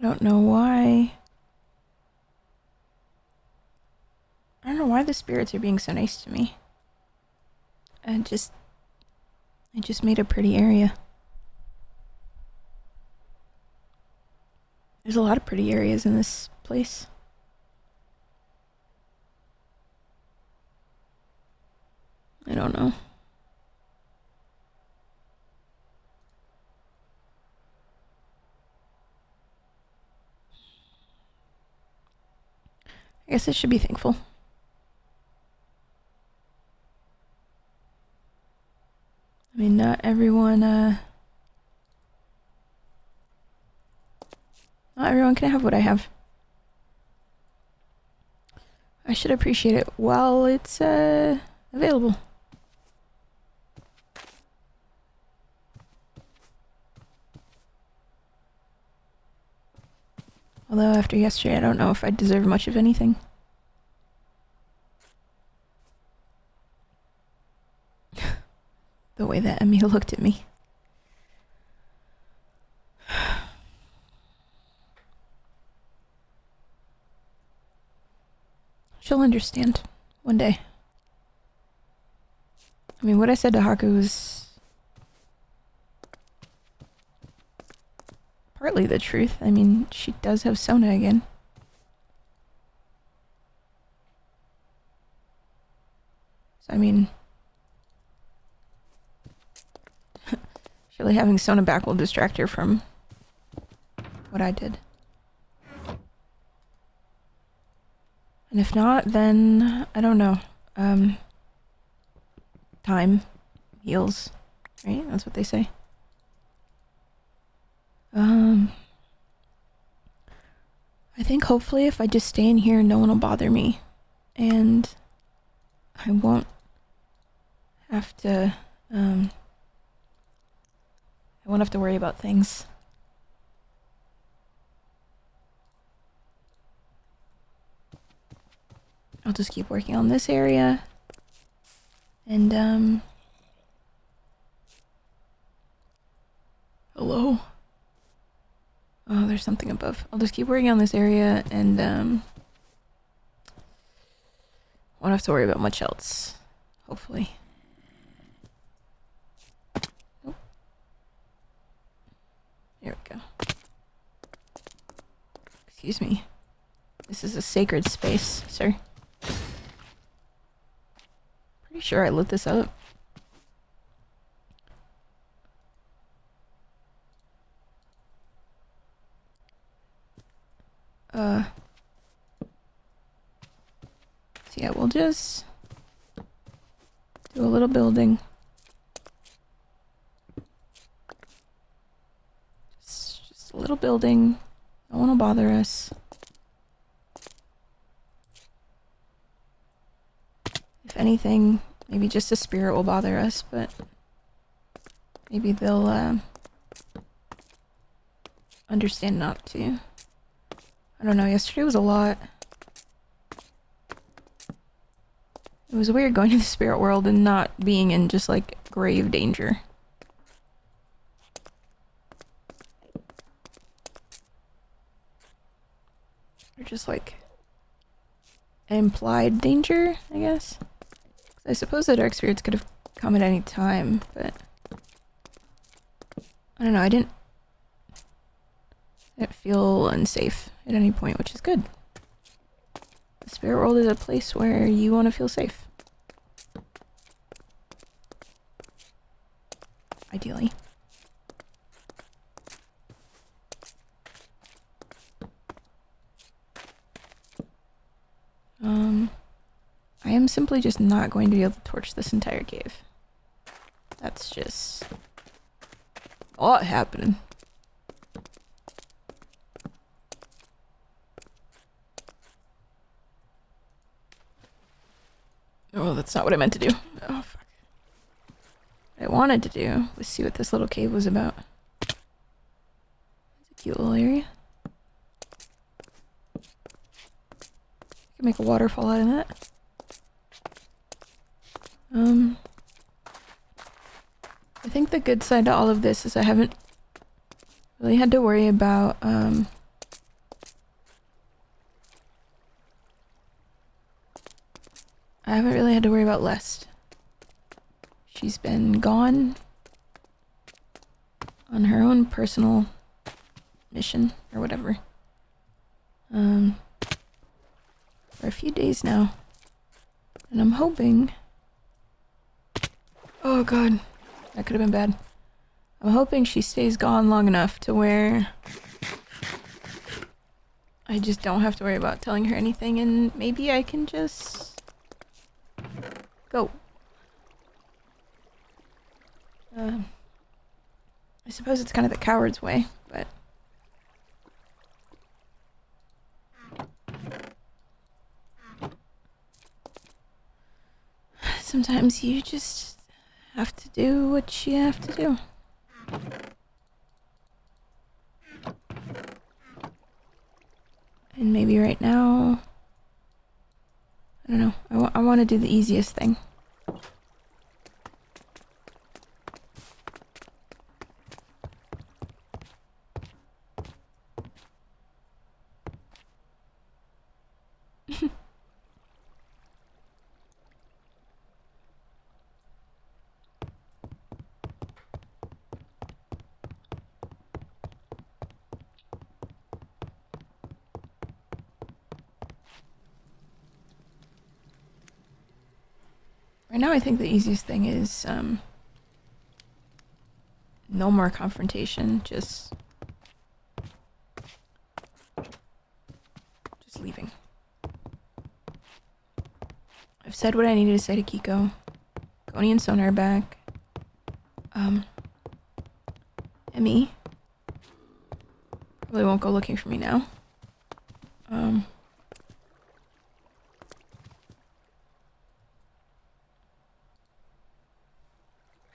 don't know why. I don't know why the spirits are being so nice to me. I just made a pretty area. There's a lot of pretty areas in this place. I don't know. I guess I should be thankful. I mean, not everyone can have what I have. I should appreciate it while it's available. Although after yesterday, I don't know if I deserve much of anything. The way that Emmy looked at me. She'll understand one day. I mean, what I said to Haku was partly the truth. I mean, she does have Sona again. So, I mean, surely having Sona back will distract her from what I did. And if not, then I don't know. Time heals, right? That's what they say. I think hopefully if I just stay in here, no one will bother me. And I won't have to, I won't have to worry about things. I'll just keep working on this area. And, hello? Oh, there's something above. I'll just keep working on this area and, won't have to worry about much else. Hopefully. Oh. There we go. Excuse me. This is a sacred space, sir. Pretty sure I lit this up. So yeah, we'll just do a little building. Just a little building. No one will bother us. If anything, maybe just a spirit will bother us, but maybe they'll understand not to. I don't know, yesterday was a lot. It was weird going to the spirit world and not being in just like grave danger. Or just like implied danger, I guess. I suppose the dark spirits could have come at any time, but I don't know, I didn't feel unsafe at any point, which is good. The spirit world is a place where you want to feel safe. Ideally. I am simply just not going to be able to torch this entire cave. That's just a lot happening. Oh, that's not what I meant to do. Oh, fuck. What I wanted to do was see what this little cave was about. It's a cute little area. I can make a waterfall out of that. I think the good side to all of this is I haven't really had to worry about, I haven't really had to worry about Lest. She's been gone on her own personal mission or whatever. For a few days now. And I'm hoping... Oh god, that could have been bad. I'm hoping she stays gone long enough to where I just don't have to worry about telling her anything, and maybe I can just go. I suppose it's kind of the coward's way, but sometimes you just have to do what you have to do. And maybe right now, I don't know, I want to do the easiest thing. Right now I think the easiest thing is no more confrontation, just leaving. I've said what I needed to say to Kiko. Coney and Sonar are back. Emmy probably won't go looking for me now.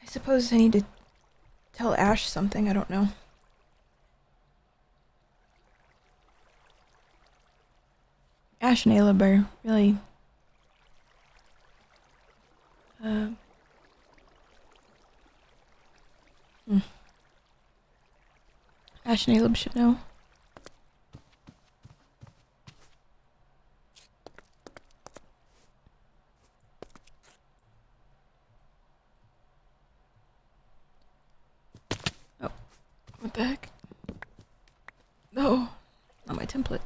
I suppose I need to tell Ash something, I don't know. Ash and Ayla are really... Ash and Ayla should know. Oh, what the heck? No, not my template.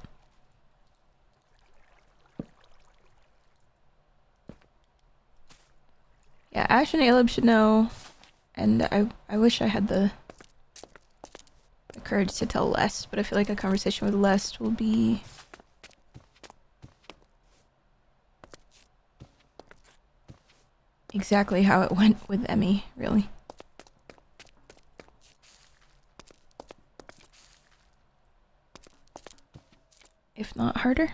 Yeah, Ash and Aleb should know, and I wish I had the courage to tell Lest, but I feel like a conversation with Lest will be exactly how it went with Emmy, really. If not harder.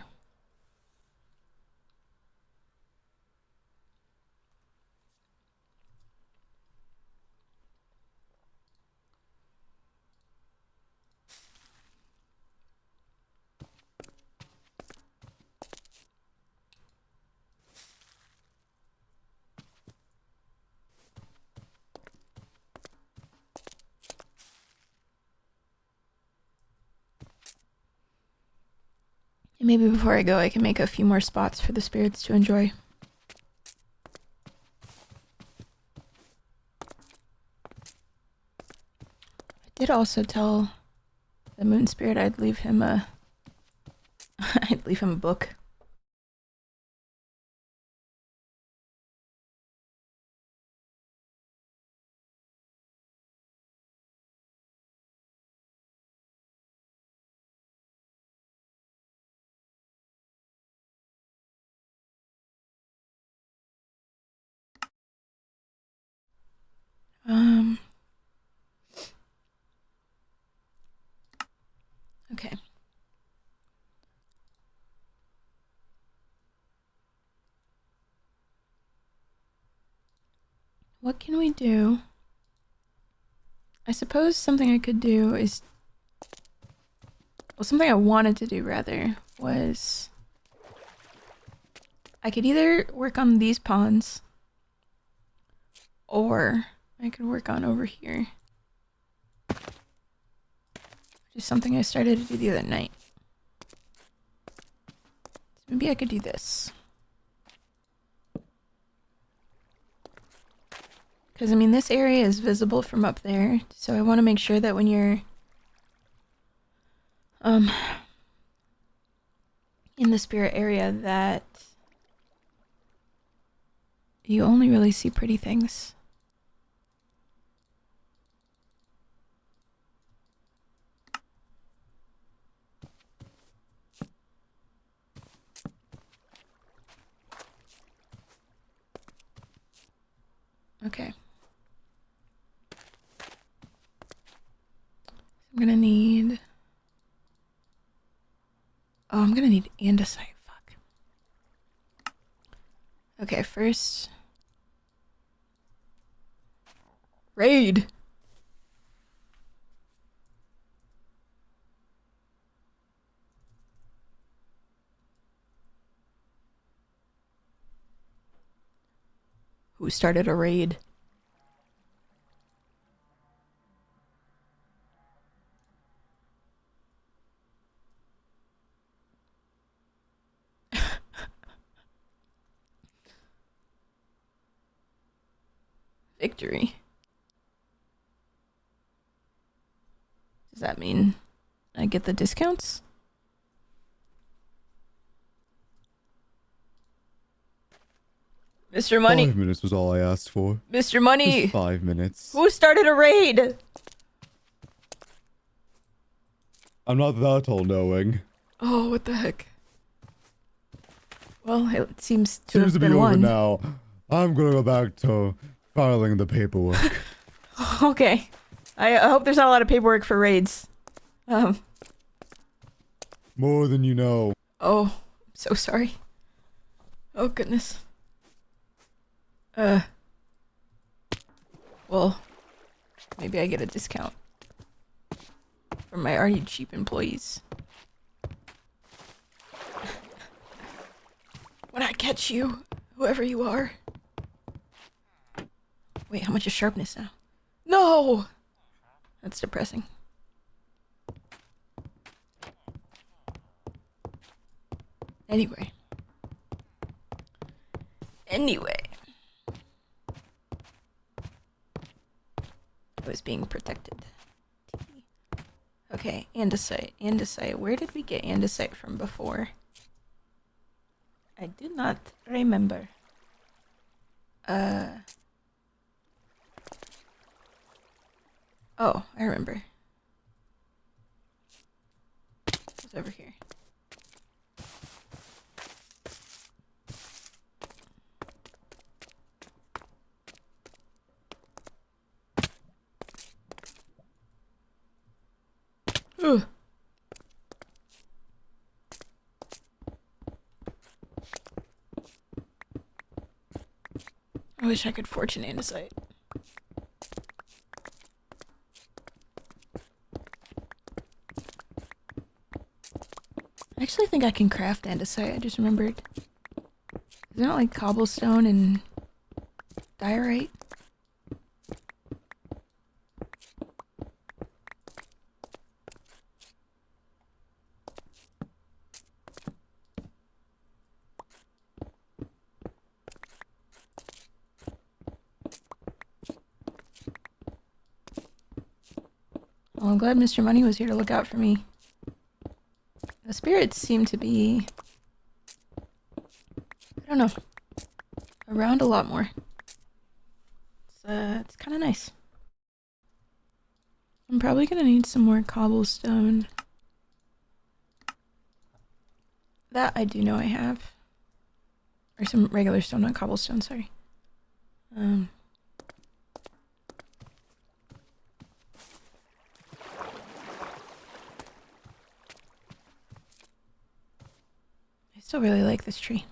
And maybe before I go, I can make a few more spots for the spirits to enjoy. I did also tell the moon spirit I'd leave him a I'd leave him a book. Okay. What can we do? I suppose something I could do is... Well, something I wanted to do, rather, was... I could either work on these ponds, or I could work on over here. Which is something I started to do the other night. So maybe I could do this. Because, I mean, this area is visible from up there, so I want to make sure that when you're in the spirit area that you only really see pretty things. Okay. I'm gonna need... Oh, I'm gonna need andesite. Fuck. Okay, first... Raid! Who started a raid? Victory. Does that mean I get the discounts? Mr. Money. 5 minutes was all I asked for. Mr. Money. Just 5 minutes. Who started a raid? I'm not that all-knowing. Oh, what the heck? Well, it seems to Seems have to be been over won. now. I'm gonna go back to filing the paperwork. Okay. I hope there's not a lot of paperwork for raids. More than you know. Oh, I'm so sorry. Oh, goodness. Well, maybe I get a discount from my already cheap employees. When I catch you, whoever you are. Wait, how much is sharpness now? No! That's depressing. Anyway. I was being protected. Okay, andesite. Andesite. Where did we get andesite from before? I do not remember. Oh, I remember. It's over here. Ugh. I wish I could fortune andesite. I actually think I can craft andesite, I just remembered. Isn't it like cobblestone and diorite? Well, I'm glad Mr. Money was here to look out for me. The spirits seem to be, I don't know, around a lot more. It's kind of nice. I'm probably gonna need some more cobblestone. That I do know I have. Or some regular stone, not cobblestone, sorry. I still really like this tree.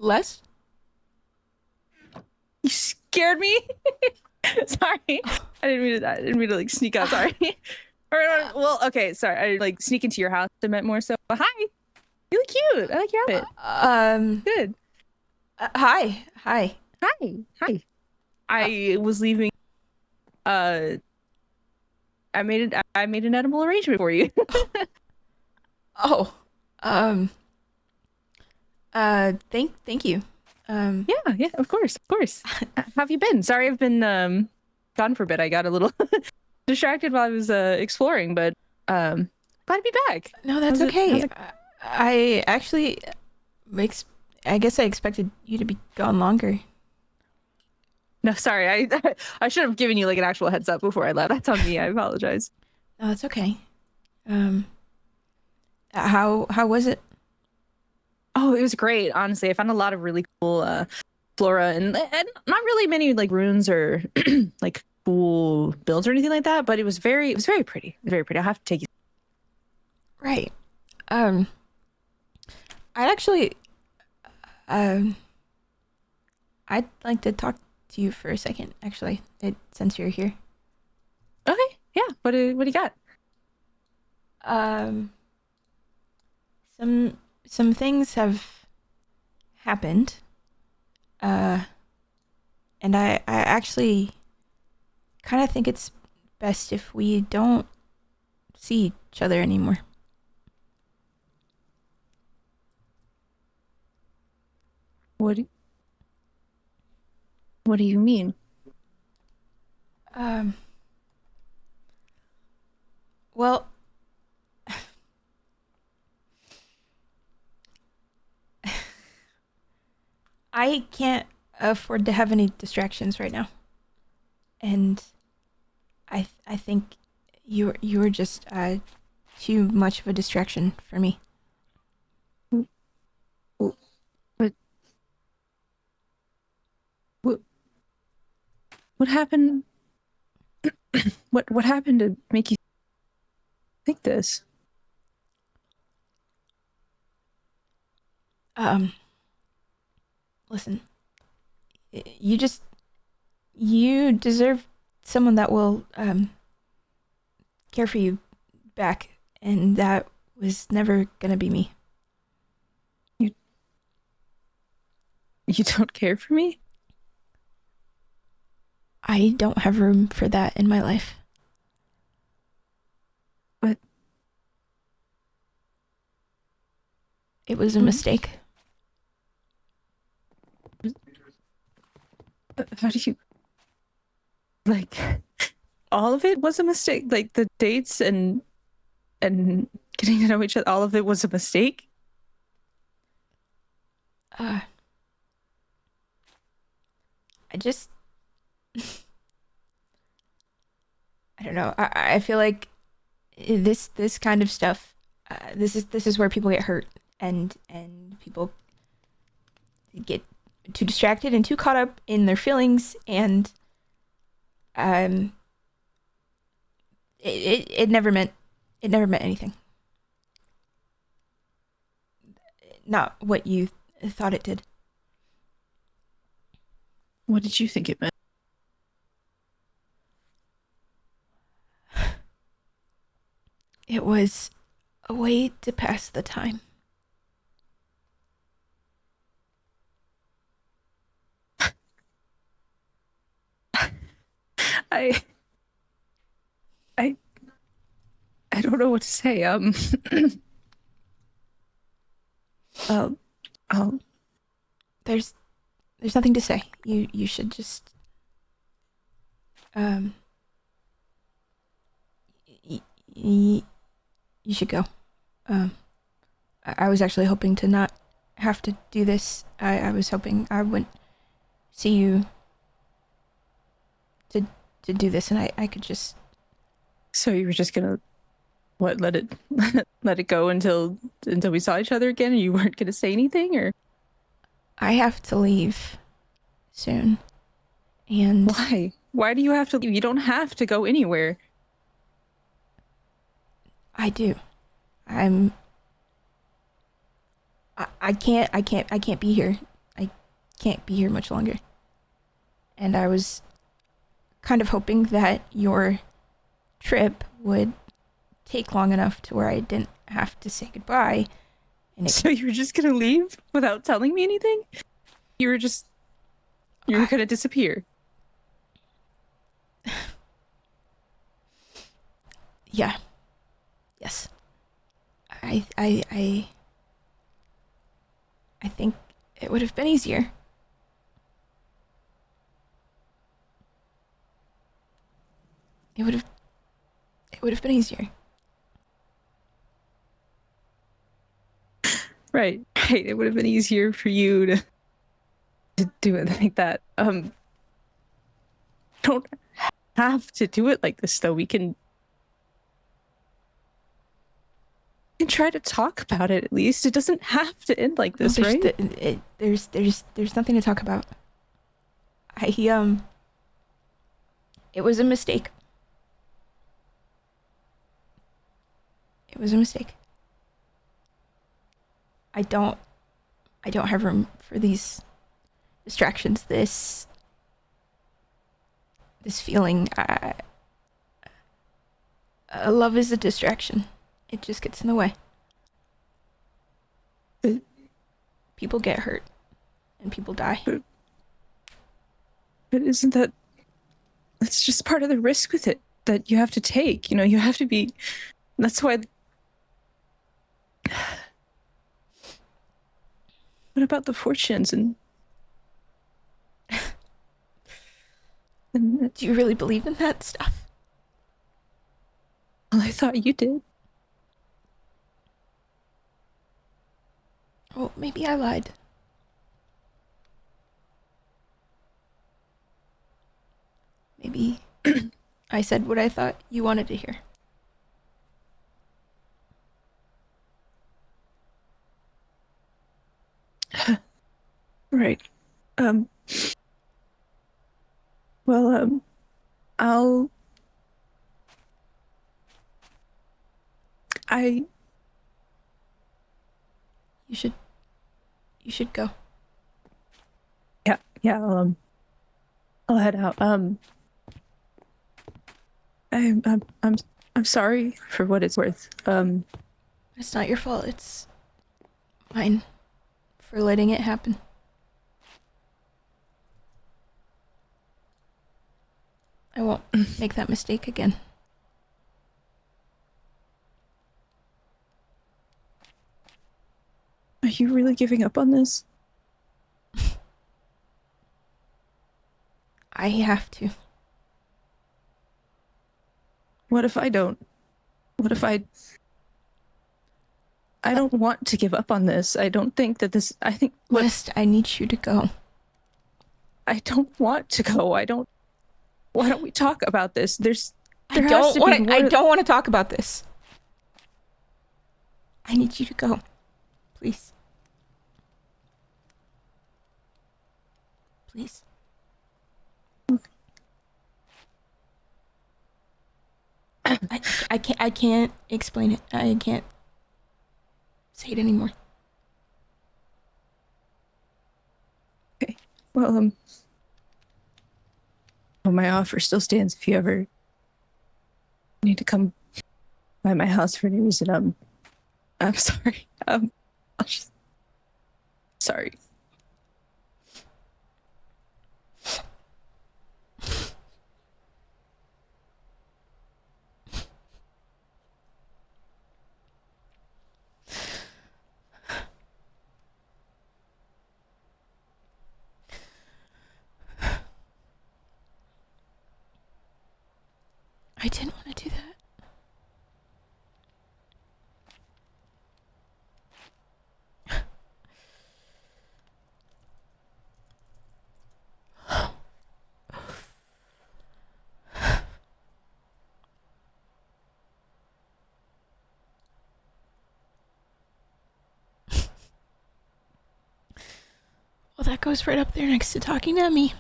Less? You scared me. Sorry, I didn't mean to like sneak out. Sorry. Well, okay, sorry. I like sneak into your house. I meant more so. Hi, you look cute. I like your outfit. Good. Hi. Hi. Hi. I was leaving. I made an edible arrangement for you. Oh. Thank you. Yeah, of course. How have you been? Sorry, I've been gone for a bit. I got a little distracted while I was exploring, but glad to be back. No, that's okay. I actually I guess I expected you to be gone longer. No, sorry. I should have given you like an actual heads up before I left. That's on me. I apologize. No, that's okay. How was it? Oh, it was great. Honestly, I found a lot of really cool flora and not really many like runes or like cool builds or anything like that. But it was very pretty. Very pretty. I'll have to take you. Right. I'd actually, I'd like to talk to you for a second. Actually, since you're here. Okay. Yeah. What do you got? Some things have happened. And I actually kind of think it's best if we don't see each other anymore. What do you mean? Well, I can't afford to have any distractions right now. And I think you're just too much of a distraction for me. But what happened? What happened to make you think this? Listen, you deserve someone that will care for you back, and that was never gonna be me. You don't care for me? I don't have room for that in my life. But it was a mistake. How do you like all of it was a mistake? Like the dates and getting to know each other, all of it was a mistake? I just I don't know. I feel like this kind of stuff. This is where people get hurt, and people get too distracted and too caught up in their feelings, and it never meant anything. Not what you thought it did. What did you think it meant? It was a way to pass the time. I don't know what to say. There's nothing to say. You should just you should go. I was actually hoping to not have to do this. I was hoping I wouldn't see you to do this, and I could just. So you were just gonna let it let it go until we saw each other again, and you weren't gonna say anything, or? I have to leave soon. And why? Why do you have to leave? You don't have to go anywhere. I do. I can't be here. I can't be here much longer. And I was kind of hoping that your trip would take long enough to where I didn't have to say goodbye. And it, So you were just gonna leave without telling me anything? You were gonna disappear. yeah. Yes. I think it would have been easier. It would have been easier. Right. It would have been easier for you to do it like that. Don't have to do it like this though. We can try to talk about it at least. It doesn't have to end like this, No, right? There's nothing to talk about. It was a mistake. It was a mistake. I don't have room for these distractions. This feeling. Love is a distraction. It just gets in the way. People get hurt, and people die. But isn't that's just part of the risk with it that you have to take. You know, you have to be. That's why. What about the fortunes and Do you really believe in that stuff? well, I thought you did. Well, maybe I lied. Maybe I said what I thought you wanted to hear. Right. Well, I'll. You should go. Yeah. I'll head out. I'm sorry for what it's worth. It's not your fault. It's mine for letting it happen. I won't make that mistake again. Are you really giving up on this? I have to. What if I don't? What if I don't want to give up on this. I don't think that this. I think. West, I need you to go. I don't want to go. Why don't we talk about this? I don't want to talk about this. I need you to go. Please. Please. I can't explain it. I can't say it anymore. Okay. Well, my offer still stands if you ever need to come by my house for any reason. I'm sorry. Sorry. I didn't want to do that. Well, that goes right up there next to talking to me.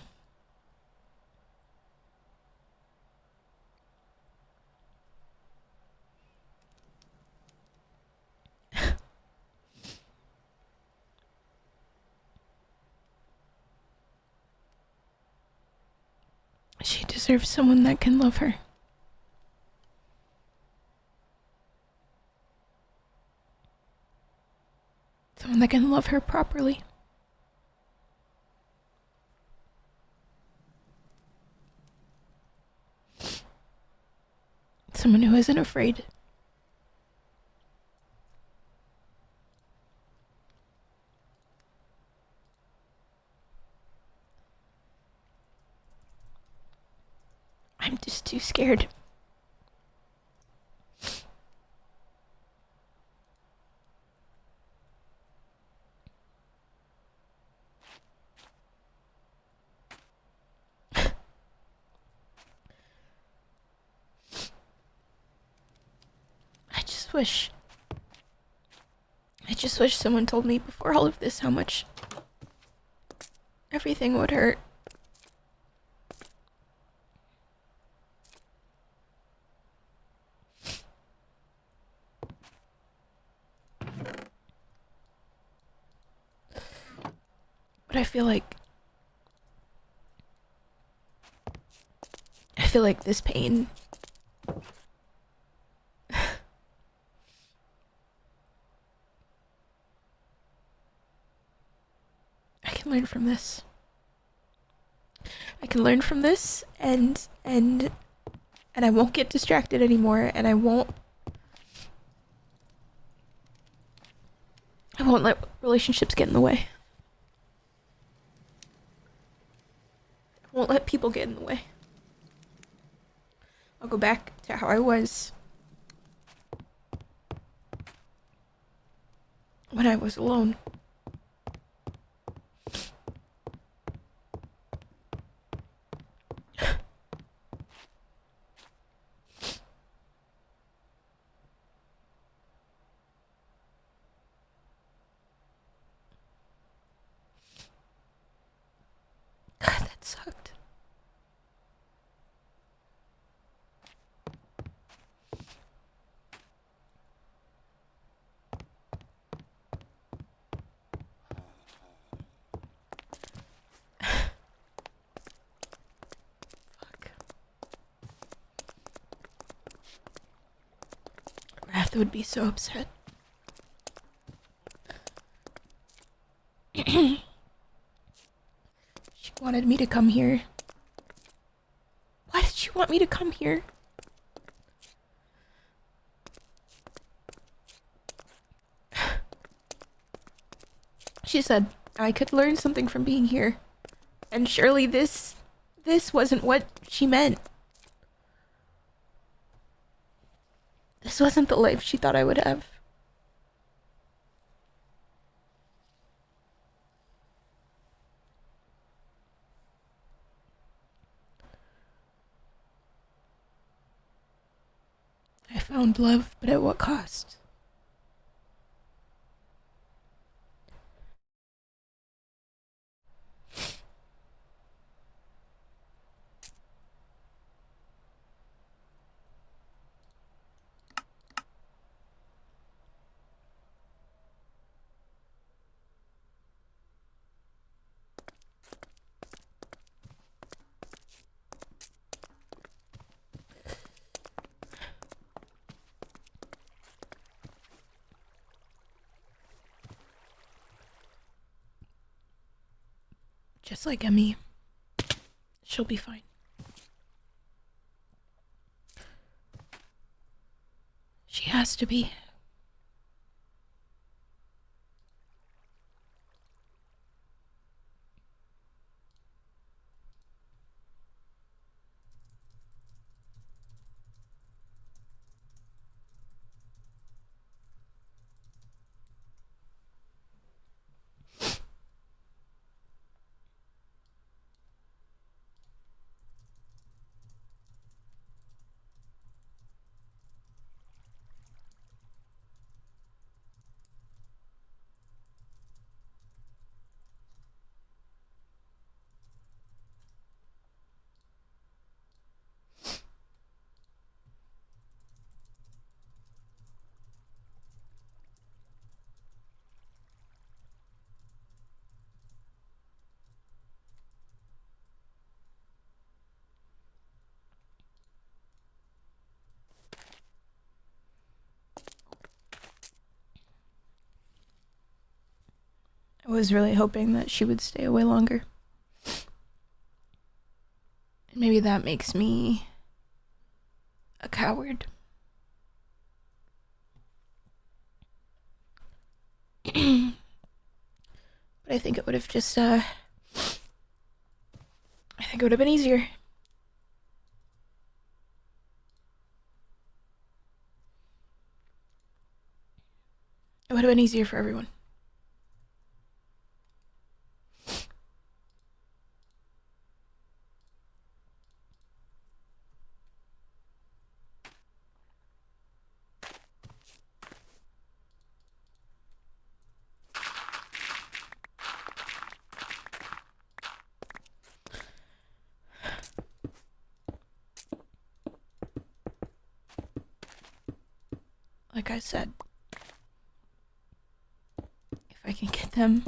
She deserves someone that can love her. Someone that can love her properly. Someone who isn't afraid. I'm just too scared. I just wish someone told me before all of this how much everything would hurt. But I feel like this pain I can learn from this. I can learn from this and I won't get distracted anymore, and I won't let relationships get in the way. I won't let people get in the way. I'll go back to how I was when I was alone. God, that sucked. Fuck. Wrath would be so upset. She wanted me to come here. Why did she want me to come here? She said I could learn something from being here. And surely this wasn't what she meant. This wasn't the life she thought I would have. I found love, but at what cost? Just like Emmy, she'll be fine. She has to be. I was really hoping that she would stay away longer. And maybe that makes me a coward. But I think it would have just, I think it would have been easier. It would have been easier for everyone. Like I said, if I can get them,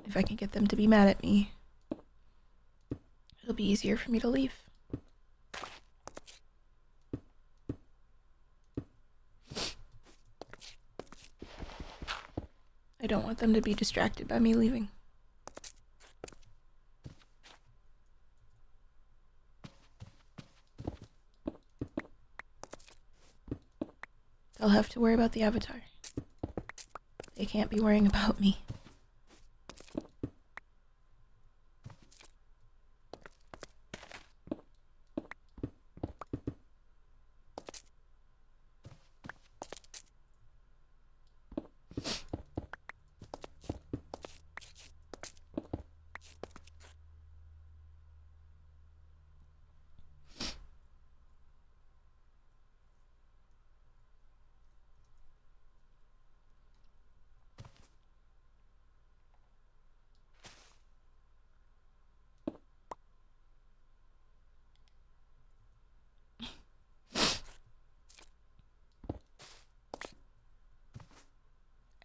if I can get them to be mad at me, it'll be easier for me to leave. I don't want them to be distracted by me leaving. They'll have to worry about the Avatar. They can't be worrying about me.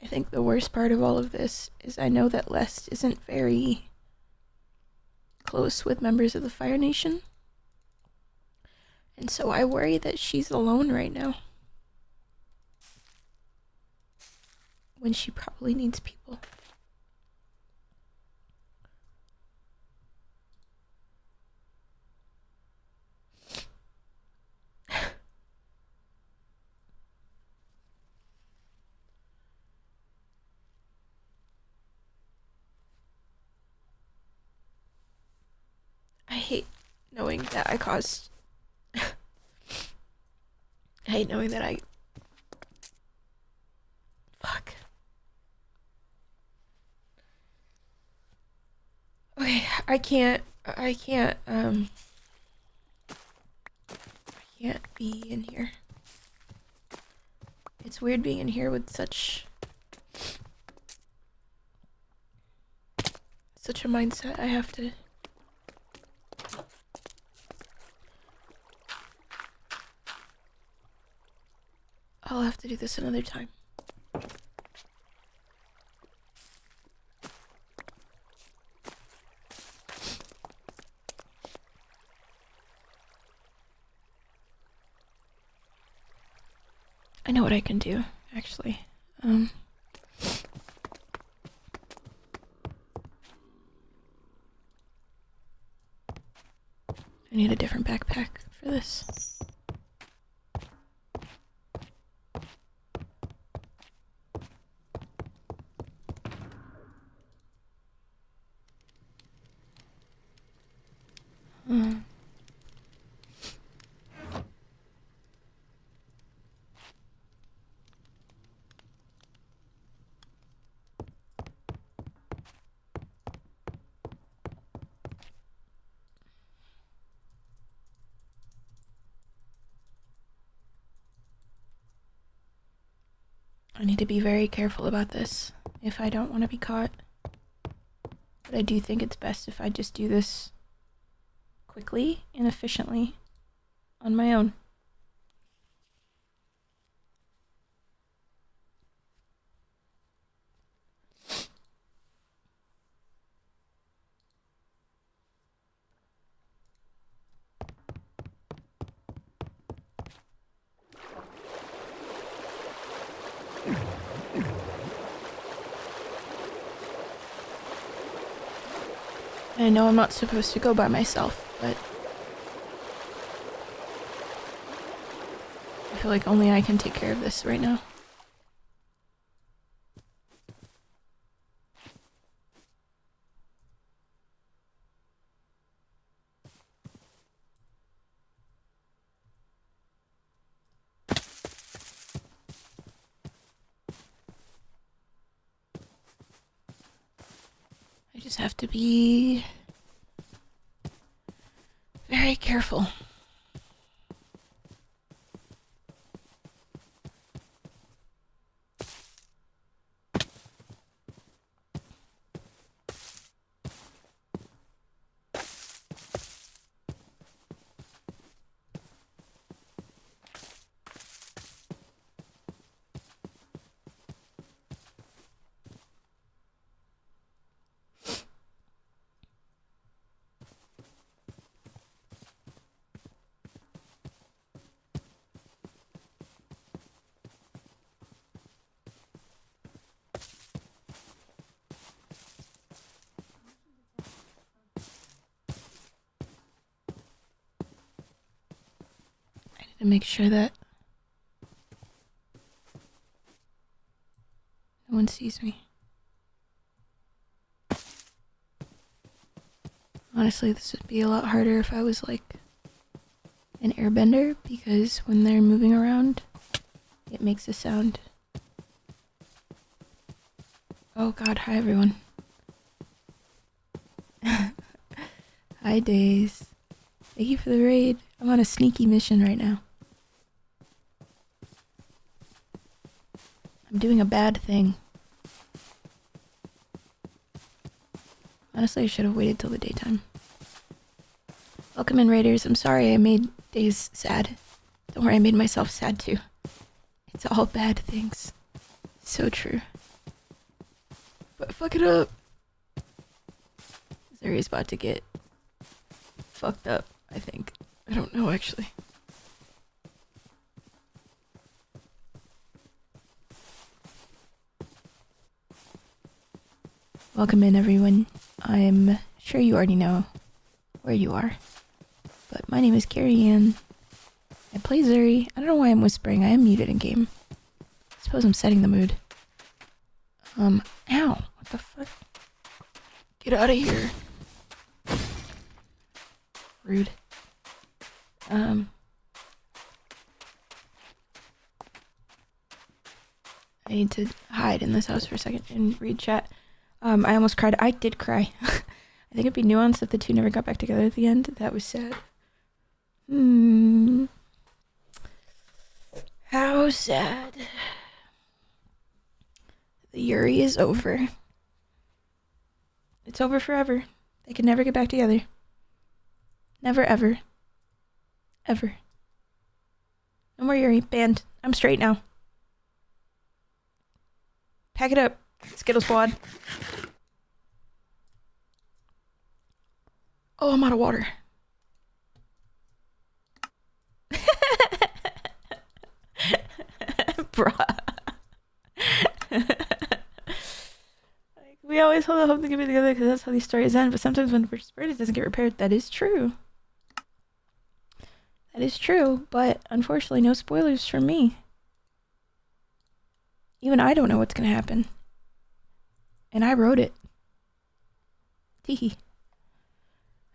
I think the worst part of all of this is I know that Lest isn't very close with members of the Fire Nation. And so I worry that she's alone right now. When she probably needs people. I hate knowing that I caused... I hate knowing that I... Fuck. Okay, I can't be in here. It's weird being in here with such a mindset. I'll have to do this another time. I know what I can do, actually. I need a different backpack for this. I need to be very careful about this if I don't want to be caught. But I do think it's best if I just do this quickly and efficiently on my own. I know I'm not supposed to go by myself, but I feel like only I can take care of this right now. I just have to be very careful. To make sure that no one sees me. Honestly, this would be a lot harder if I was like an airbender, because when they're moving around, it makes a sound. Oh god, hi everyone. Hi Days. Thank you for the raid. I'm on a sneaky mission right now. I'm doing a bad thing. Honestly, I should have waited till the daytime. Welcome in, Raiders. I'm sorry I made Days sad. Don't worry, I made myself sad too. It's all bad things. So true. But fuck it up. Zuri's about to get fucked up, I think. I don't know, actually. Welcome in, everyone. I'm sure you already know where you are, but my name is Carrie Ann. I play Zuri. I don't know why I'm whispering. I am muted in game. I suppose I'm setting the mood. Ow. What the fuck? Get out of here. Rude. I need to hide in this house for a second and read chat. I almost cried. I did cry. I think it'd be nuanced if the two never got back together at the end. That was sad. How sad. The Yuri is over. It's over forever. They can never get back together. Never, ever. Ever. No more Yuri. Banned. I'm straight now. Pack it up, Skittle Squad. Oh, I'm out of water. Bruh. We always hold out hope to get back together because that's how these stories end, but sometimes when we're sprayed, it doesn't get repaired. That is true. That is true, but unfortunately, no spoilers from me. Even I don't know what's gonna happen. And I wrote it. Teehee.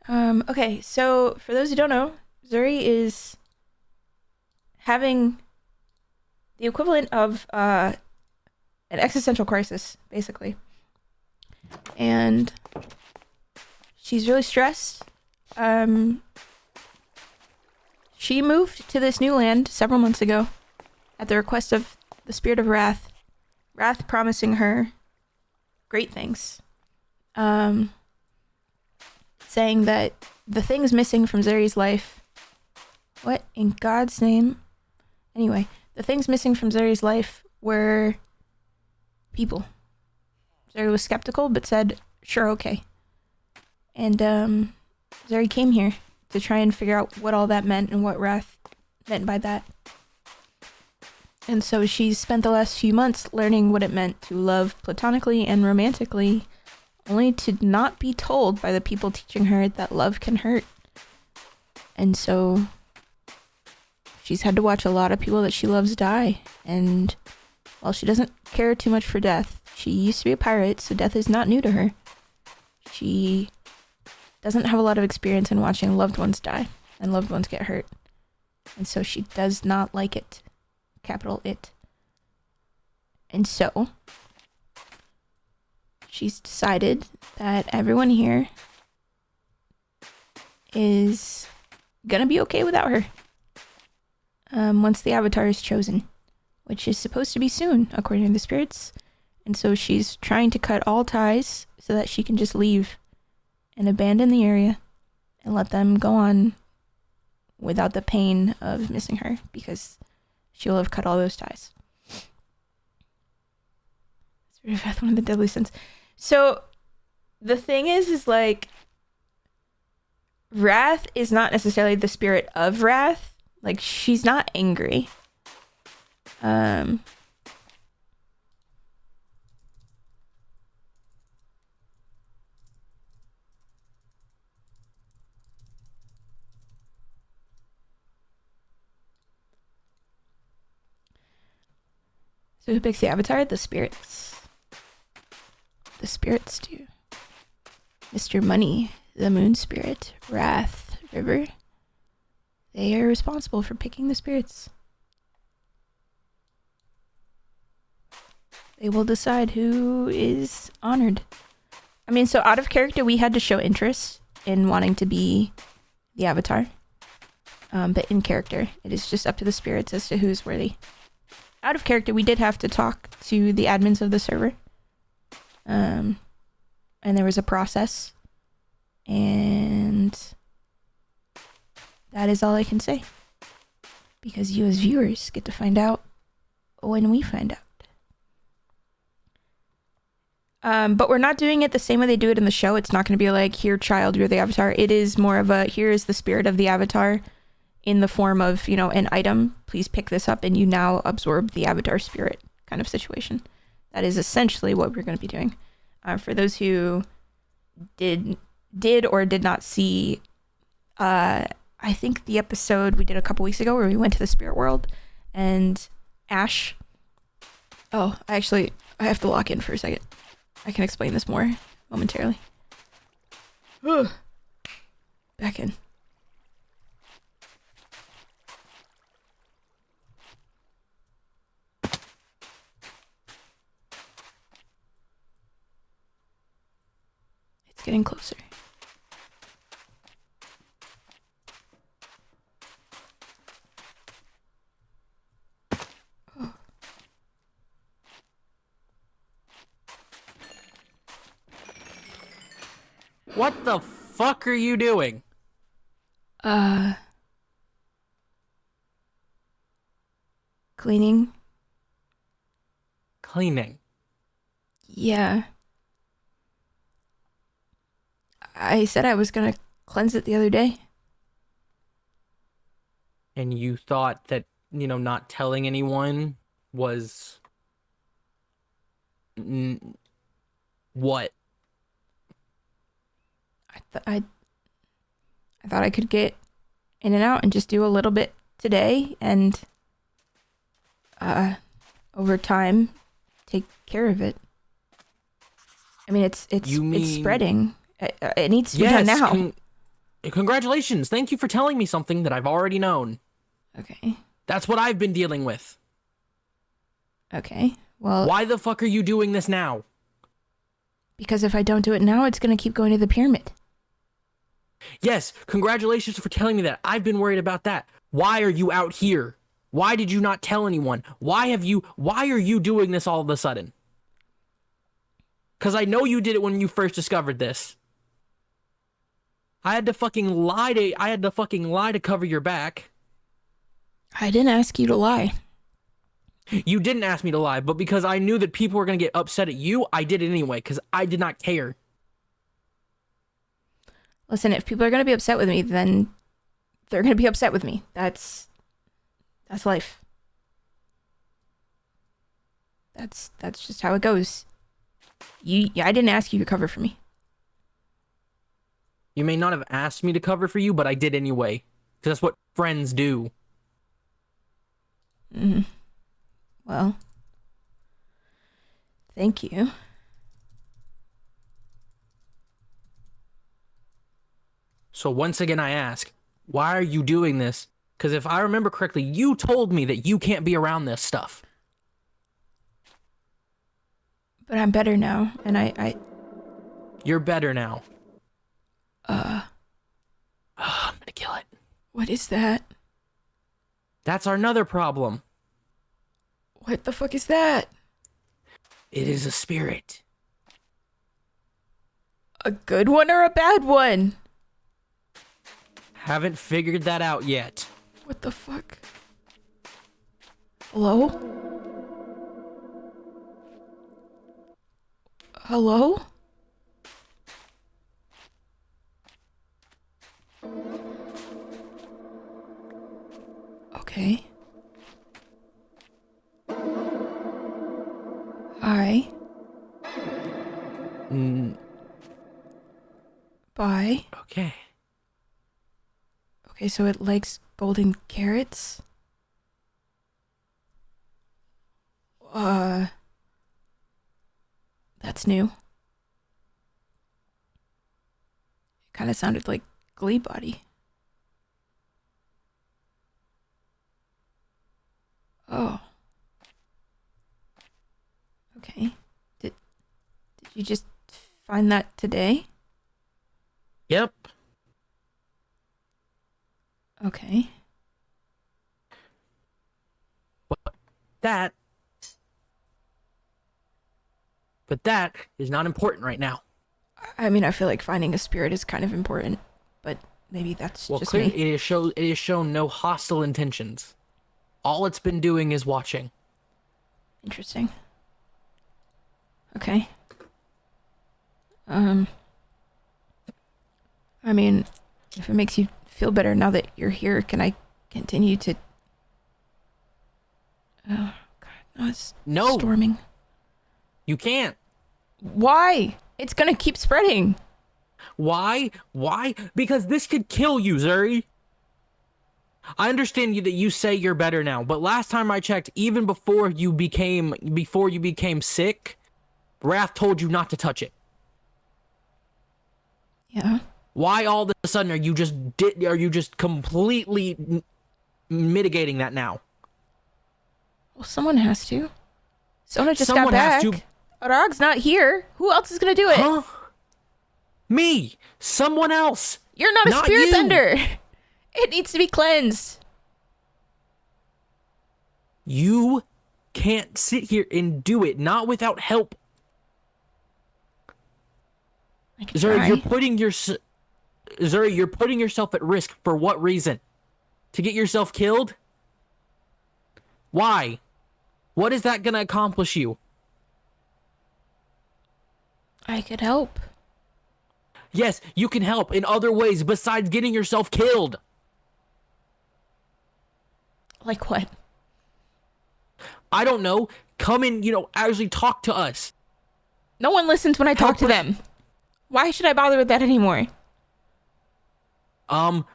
Okay, so for those who don't know, Zuri is having the equivalent of an existential crisis, basically. And she's really stressed. She moved to this new land several months ago at the request of the Spirit of Wrath. Wrath promising her great things. Saying that the things missing from Zuri's life... What in God's name? Anyway, the things missing from Zuri's life were people. Zuri was skeptical, but said, sure, okay. And Zuri came here to try and figure out what all that meant and what Wrath meant by that. And so she's spent the last few months learning what it meant to love platonically and romantically only to not be told by the people teaching her that love can hurt. And so she's had to watch a lot of people that she loves die. And while she doesn't care too much for death, she used to be a pirate, so death is not new to her. She doesn't have a lot of experience in watching loved ones die and loved ones get hurt. And so she does not like it. Capital It. And so she's decided that everyone here is gonna be okay without her. Once the avatar is chosen, which is supposed to be soon, according to the spirits. And so she's trying to cut all ties so that she can just leave and abandon the area and let them go on without the pain of missing her, because she will have cut all those ties. Spirit of Wrath, one of the deadly sins. So the thing is like, Wrath is not necessarily the spirit of wrath. Like, she's not angry. So who picks the avatar? The spirits. The spirits do. Mr. Money, the moon spirit, Wrath, River. They are responsible for picking the spirits. They will decide who is honored. I mean, so out of character, we had to show interest in wanting to be the avatar. But in character, it is just up to the spirits as to who is worthy. Out of character, we did have to talk to the admins of the server. And there was a process. And that is all I can say. Because you as viewers get to find out when we find out. But we're not doing it the same way they do it in the show. It's not going to be like, here, child, you're the avatar. It is more of a, here is the spirit of the avatar in the form of, you know, an item. Please pick this up and you now absorb the avatar spirit kind of situation. That is essentially what we're going to be doing. For those who did or did not see, I think the episode we did a couple weeks ago where we went to the spirit world and Ash. Oh, I have to lock in for a second. I can explain this more momentarily. Ugh. Back in. It's getting closer. What the fuck are you doing? Cleaning. Cleaning. Yeah. I said I was gonna cleanse it the other day. And you thought that, you know, not telling anyone was... what? I thought I could get in and out and just do a little bit today and over time take care of it. I mean, it's spreading. It needs to be done now. Congratulations. Thank you for telling me something that I've already known. Okay. That's what I've been dealing with. Okay. Well, why the fuck are you doing this now? Because if I don't do it now, it's going to keep going to the pyramid. Yes, congratulations for telling me that. I've been worried about that. Why are you out here? Why did you not tell anyone? Why are you doing this all of a sudden? Because I know you did it when you first discovered this. I had to fucking lie to cover your back. I didn't ask you to lie. You didn't ask me to lie, but because I knew that people were going to get upset at you, I did it anyway, because I did not care. Listen, if people are going to be upset with me, then they're going to be upset with me. That's life. That's just how it goes. I didn't ask you to cover for me. You may not have asked me to cover for you, but I did anyway. Because that's what friends do. Well, thank you. So once again, I ask, why are you doing this? Because if I remember correctly, you told me that you can't be around this stuff. But I'm better now, and I You're better now. uh, I'm gonna kill it. what is that? That's our another problem. What the fuck is that? It is a spirit. A good one or a bad one? Haven't figured that out yet. What the fuck? Hello? Hello? Okay. Hi. Bye. Okay. Okay, so it likes golden carrots? That's new. It kind of sounded like Glee Body. Oh. Okay. Did you just find that today? Yep. Okay. But that is not important right now. I mean, I feel like finding a spirit is kind of important, but maybe that's Well, just clearly me. it has shown no hostile intentions. All it's been doing is watching. Interesting. Okay. I mean, if it makes you feel better now that you're here, can I continue to... Oh, God. No, it's No. storming. You can't. Why? It's gonna keep spreading. Why? Why? Because this could kill you, Zuri. I understand that you say you're better now, but last time I checked, even before you became sick, Wrath told you not to touch it. Yeah. Why all of a sudden are you just completely mitigating that now? Well, someone has to. Sona just Someone got has back. to. Arag's not here. Who else is gonna do it? Huh? Me. Someone else. You're not a Not spirit you. bender. It needs to be cleansed. You can't sit here and do it, not without help. I can Zuri, try. you're putting yourself at risk for what reason? To get yourself killed? Why? What is that gonna accomplish you? I could help. Yes, you can help in other ways besides getting yourself killed. Like what? I don't know. Come and, actually talk to us. No one listens when I talk Help to us- them. Why should I bother with that anymore?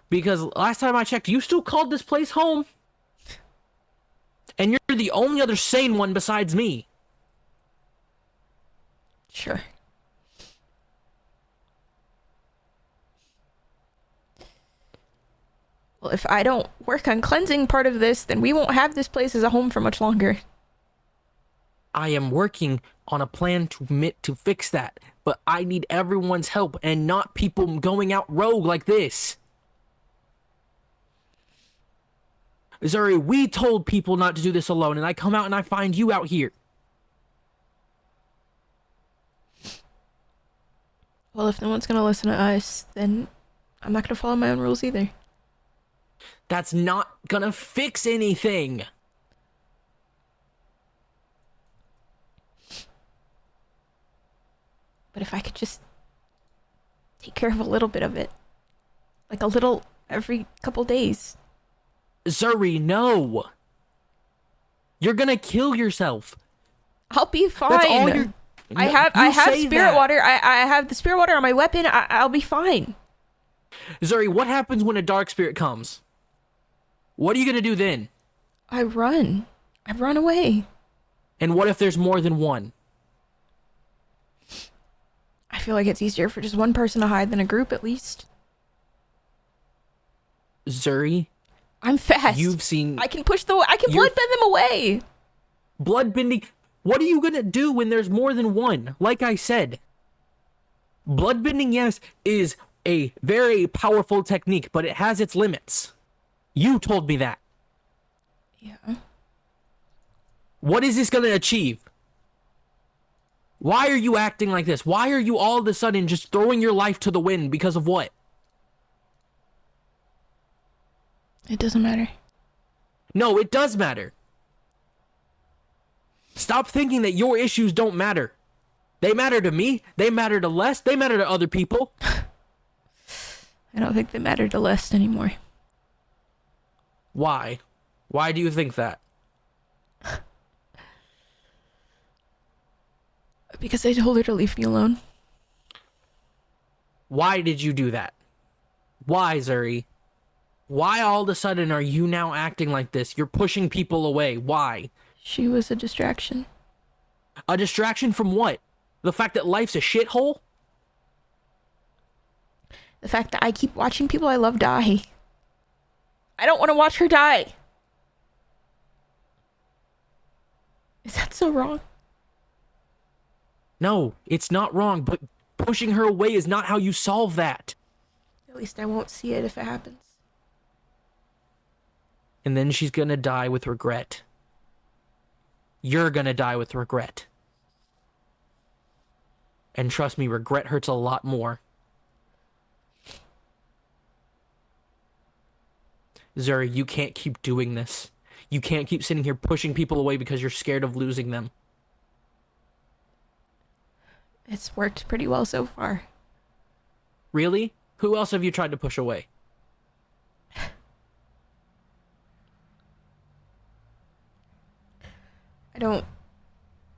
Because last time I checked, you still called this place home. And you're the only other sane one besides me. Sure. Well, if I don't work on cleansing part of this, then we won't have this place as a home for much longer. I am working on a plan to fix that, but I need everyone's help and not people going out rogue like this. Zuri, we told people not to do this alone, and I come out and I find you out here. Well, if no one's gonna listen to us, then I'm not gonna follow my own rules either. That's not gonna fix anything. But if I could just take care of a little bit of it. Like a little every couple days. Zuri, no. You're gonna kill yourself. I'll be fine. That's all you're... I No, have you say spirit that. water. I have the spirit water on my weapon. I'll be fine. Zuri, what happens when a dark spirit comes? What are you gonna do then? I run away. And what if there's more than one? I feel like it's easier for just one person to hide than a group, at least. Zuri, I'm fast. you've seen I can blood bend them away. blood bending. What are you gonna do when there's more than one? Like I said, blood bending, yes, is a very powerful technique, but it has its limits. You told me that. Yeah. What is this gonna achieve? Why are you acting like this? Why are you all of a sudden just throwing your life to the wind because of what? It doesn't matter. No, it does matter. Stop thinking that your issues don't matter. They matter to me. They matter to Les. They matter to other people. I don't think they matter to Lest anymore. Why? Why do you think that? Because I told her to leave me alone. Why did you do that? Why, Zuri? Why all of a sudden are you now acting like this? You're pushing people away. Why? She was a distraction. A distraction from what? The fact that life's a shithole? The fact that I keep watching people I love die. I don't want to watch her die. Is that so wrong? No, it's not wrong, but pushing her away is not how you solve that. At least I won't see it if it happens. And then she's gonna die with regret. You're gonna die with regret. And trust me, regret hurts a lot more. Zuri, you can't keep doing this. You can't keep sitting here pushing people away because you're scared of losing them. It's worked pretty well so far. Really? Who else have you tried to push away?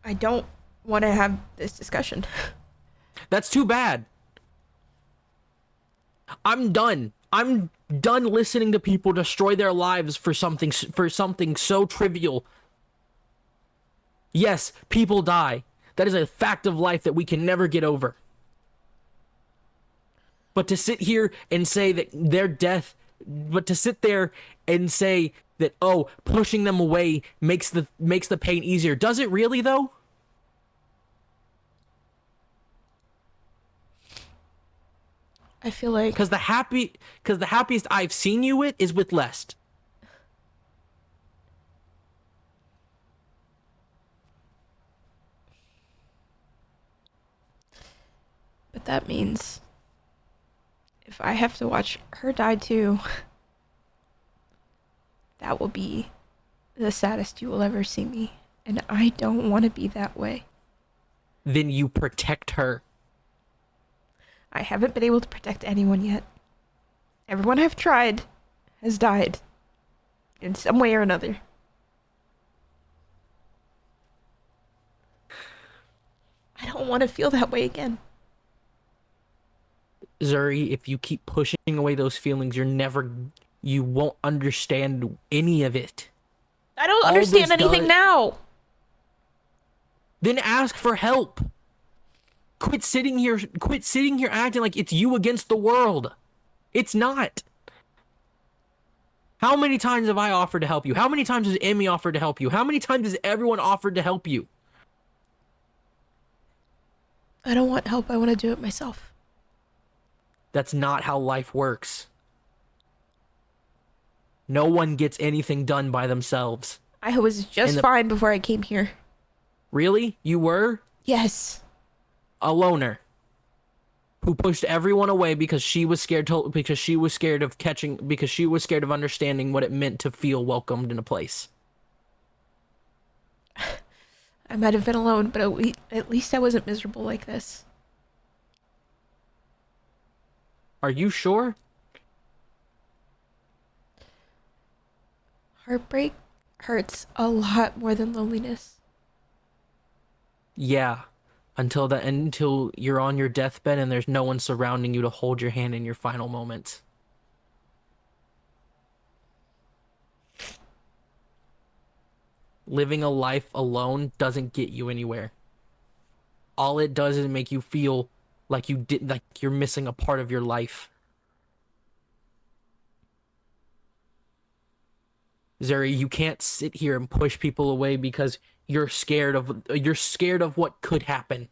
I don't want to have this discussion. That's too bad. I'm done. I'm done listening to people destroy their lives for something so trivial. Yes, people die. That is a fact of life that we can never get over. But to sit here and say that their death, but to sit there and say that, oh, pushing them away makes the pain easier. Does it really though? I feel like Because the happiest I've seen you with is with Lest. but that means if I have to watch her die too, that will be the saddest you will ever see me. And I don't want to be that way. Then you protect her. I haven't been able to protect anyone yet. Everyone I've tried has died in some way or another. I don't want to feel that way again. Zuri, if you keep pushing away those feelings, you won't understand any of it. I don't All understand this anything does- now. Then ask for help. Quit sitting here acting like it's you against the world. It's not. How many times have I offered to help you? How many times has Emmy offered to help you? How many times has everyone offered to help you? I don't want help. I want to do it myself. That's not how life works. No one gets anything done by themselves. I was just fine before I came here. Really? You were? Yes. A loner who pushed everyone away because she was scared of understanding what it meant to feel welcomed in a place. I might have been alone, but at least I wasn't miserable like this. Are you sure? Heartbreak hurts a lot more than loneliness. Yeah, until you're on your deathbed and there's no one surrounding you to hold your hand in your final moments. Living a life alone doesn't get you anywhere. All it does is make you feel like you're missing a part of your life. Zuri, you can't sit here and push people away because you're scared of what could happen.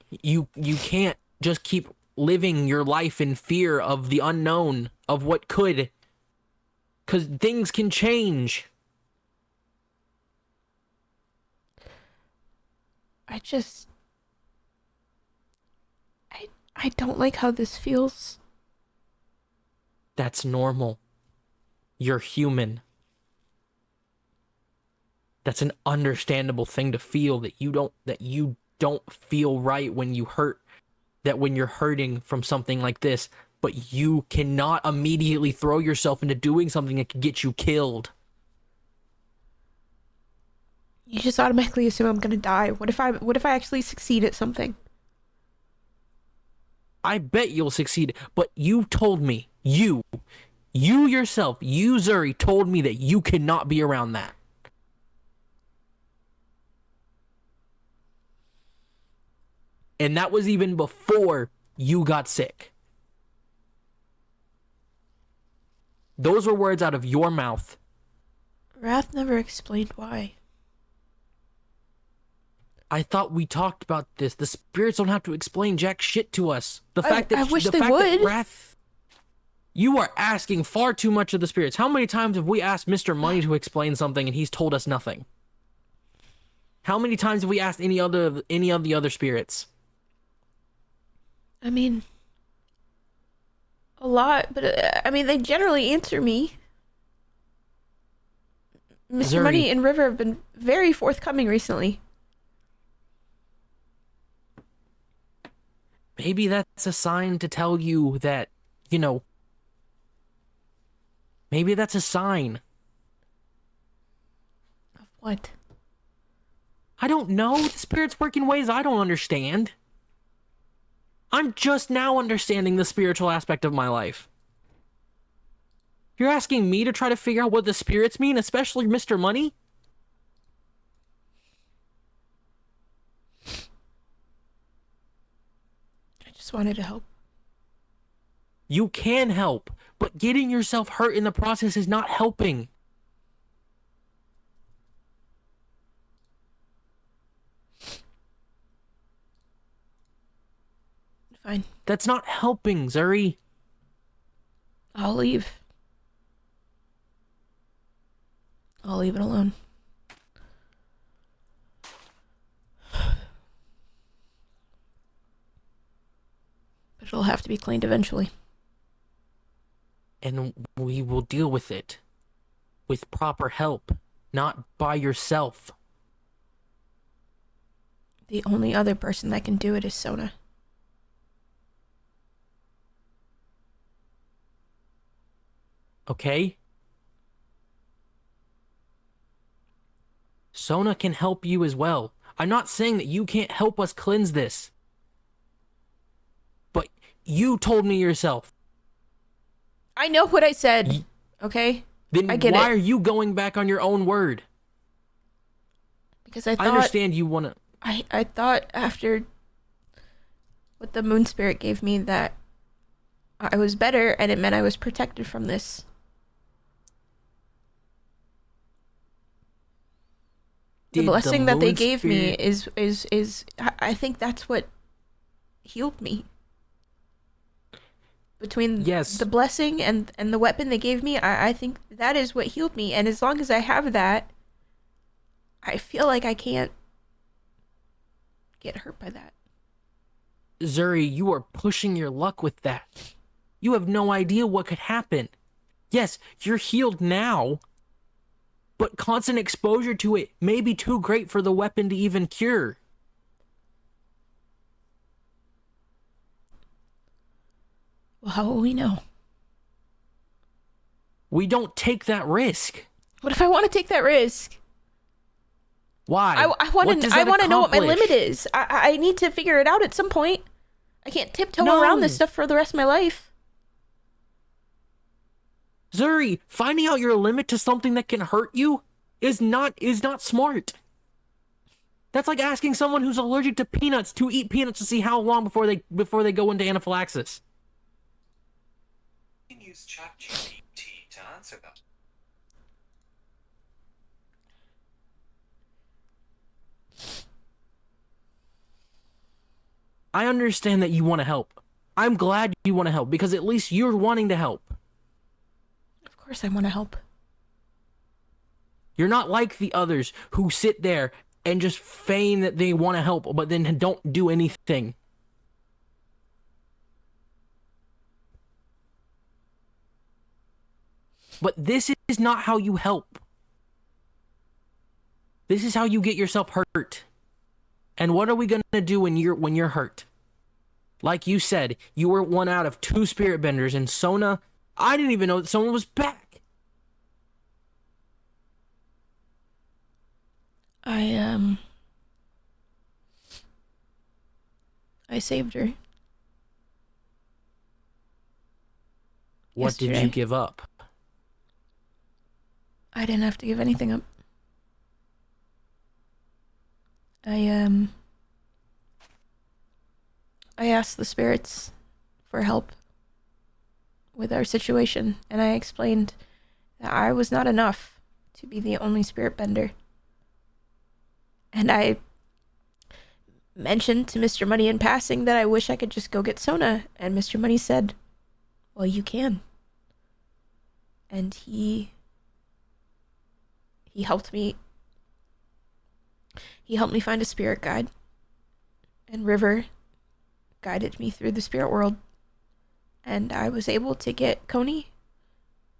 You can't just keep living your life in fear of the unknown, of what could, because things can change. I don't like how this feels. That's normal. You're human. That's an understandable thing to feel, that you don't feel right when you hurt, that when you're hurting from something like this, but you cannot immediately throw yourself into doing something that could get you killed. You just automatically assume I'm gonna die. What if I actually succeed at something? I bet you'll succeed, but you told me, you yourself, you Zuri, told me that you cannot be around that. And that was even before you got sick. Those were words out of your mouth. Wrath never explained why. I thought we talked about this. The spirits don't have to explain jack shit to us. I wish they would. Wrath, you are asking far too much of the spirits. How many times have we asked Mr. Money to explain something and he's told us nothing? How many times have we asked any of the other spirits? I mean, a lot, but I mean, they generally answer me. Mr. Zuri. Money and River have been very forthcoming recently. Maybe that's a sign to tell you that, maybe that's a sign. Of what? I don't know. The spirits work in ways I don't understand. I'm just now understanding the spiritual aspect of my life. You're asking me to try to figure out what the spirits mean, especially Mr. Money? I just wanted to help. You can help, but getting yourself hurt in the process is not helping. Fine. That's not helping, Zuri. I'll leave. I'll leave it alone. But it'll have to be cleaned eventually. And we will deal with it. With proper help. Not by yourself. The only other person that can do it is Sona. Okay? Sona can help you as well. I'm not saying that you can't help us cleanse this. But you told me yourself. I know what I said. Okay? Then I get why it. are you going back on your own word? Because I thought... I understand you want to... I thought after what the moon spirit gave me that I was better and it meant I was protected from this. The blessing that they gave me is I think that's what healed me. Between the blessing and the weapon they gave me, I think that is what healed me. And as long as I have that, I feel like I can't get hurt by that. Zuri, you are pushing your luck with that. You have no idea what could happen. Yes, you're healed now, but constant exposure to it may be too great for the weapon to even cure. Well, how will we know? We don't take that risk. What if I want to take that risk? Why? I What want does to. I that want to know what my accomplish? limit is. I need to figure it out at some point. I can't tiptoe around this No. stuff for the rest of my life. Zuri, finding out your limit to something that can hurt you is not smart. That's like asking someone who's allergic to peanuts to eat peanuts to see how long before they go into anaphylaxis. You can use ChatGPT to answer that. I understand that you want to help. I'm glad you want to help because at least you're wanting to help. Of course, I want to help. You're not like the others who sit there and just feign that they want to help, but then don't do anything. But this is not how you help. This is how you get yourself hurt. And what are we gonna do when you're hurt? Like you said, you were one out of 2 spirit benders, and Sona, I didn't even know that someone was back. I saved her. What did Yesterday. you give up? I didn't have to give anything up. I asked the spirits for help with our situation, and I explained that I was not enough to be the only spirit bender. And I mentioned to Mr. Money in passing that I wish I could just go get Sona, and Mr. Money said, "Well, you can." And he helped me. He helped me find a spirit guide, and River guided me through the spirit world, and I was able to get Coney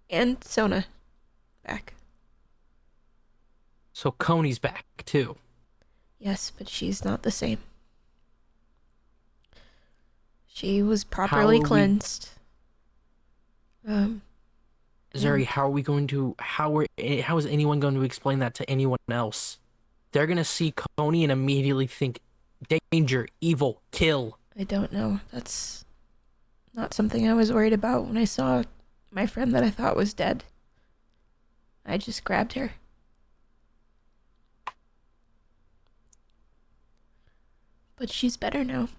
and Sona back. So Coney's back too. Yes, but she's not the same. She was properly cleansed. Zuri, how are we going to? How is anyone going to explain that to anyone else? They're gonna see Coney and immediately think, danger, evil, kill. I don't know. That's not something I was worried about when I saw my friend that I thought was dead. I just grabbed her. But she's better now.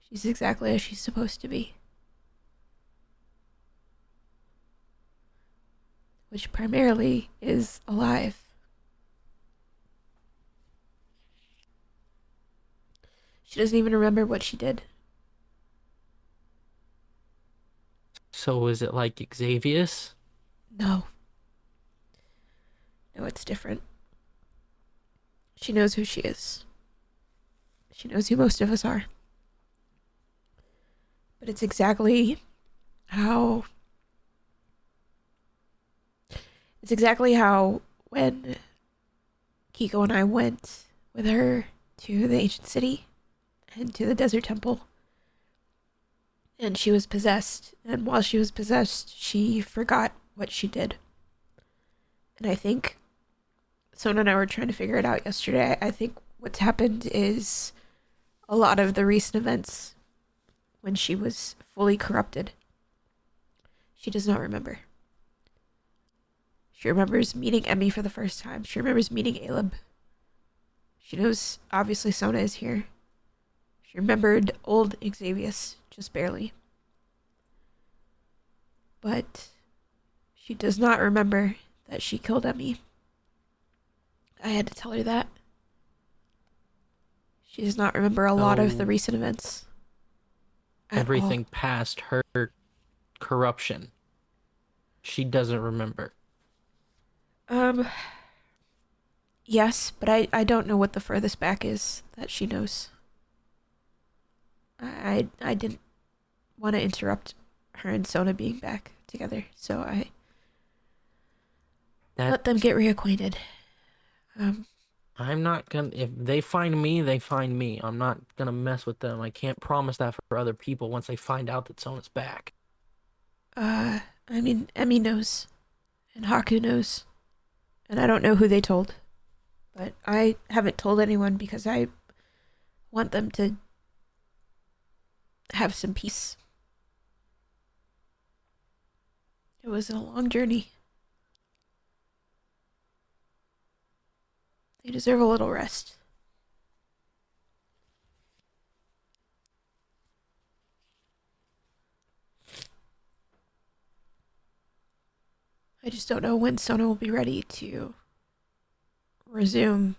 She's exactly as she's supposed to be. Which primarily is alive. She doesn't even remember what she did. So is it like Xavius? No. No, it's different. She knows who she is. She knows who most of us are. But it's exactly how... It's exactly how when Kiko and I went with her to the ancient city and to the desert temple, and she was possessed, and while she was possessed, she forgot what she did. And I think Sona and I were trying to figure it out yesterday. I think what's happened is a lot of the recent events when she was fully corrupted, she does not remember. She remembers meeting Emmy for the first time. She remembers meeting Aleb. She knows, obviously, Sona is here. She remembered old Xavius, just barely. But she does not remember that she killed Emmy. I had to tell her that. She does not remember a lot of the recent events. at Everything past her corruption. She doesn't remember. Yes, but I don't know what the furthest back is that she knows. I didn't want to interrupt her and Sona being back together, so I let them get reacquainted. I'm not gonna. If they find me, they find me. I'm not gonna mess with them. I can't promise that for other people once they find out that Sona's back. I I mean, Emmy knows. And Haku knows. And I don't know who they told. But I haven't told anyone because I want them to have some peace. It was a long journey. They deserve a little rest. I just don't know when Sona will be ready to resume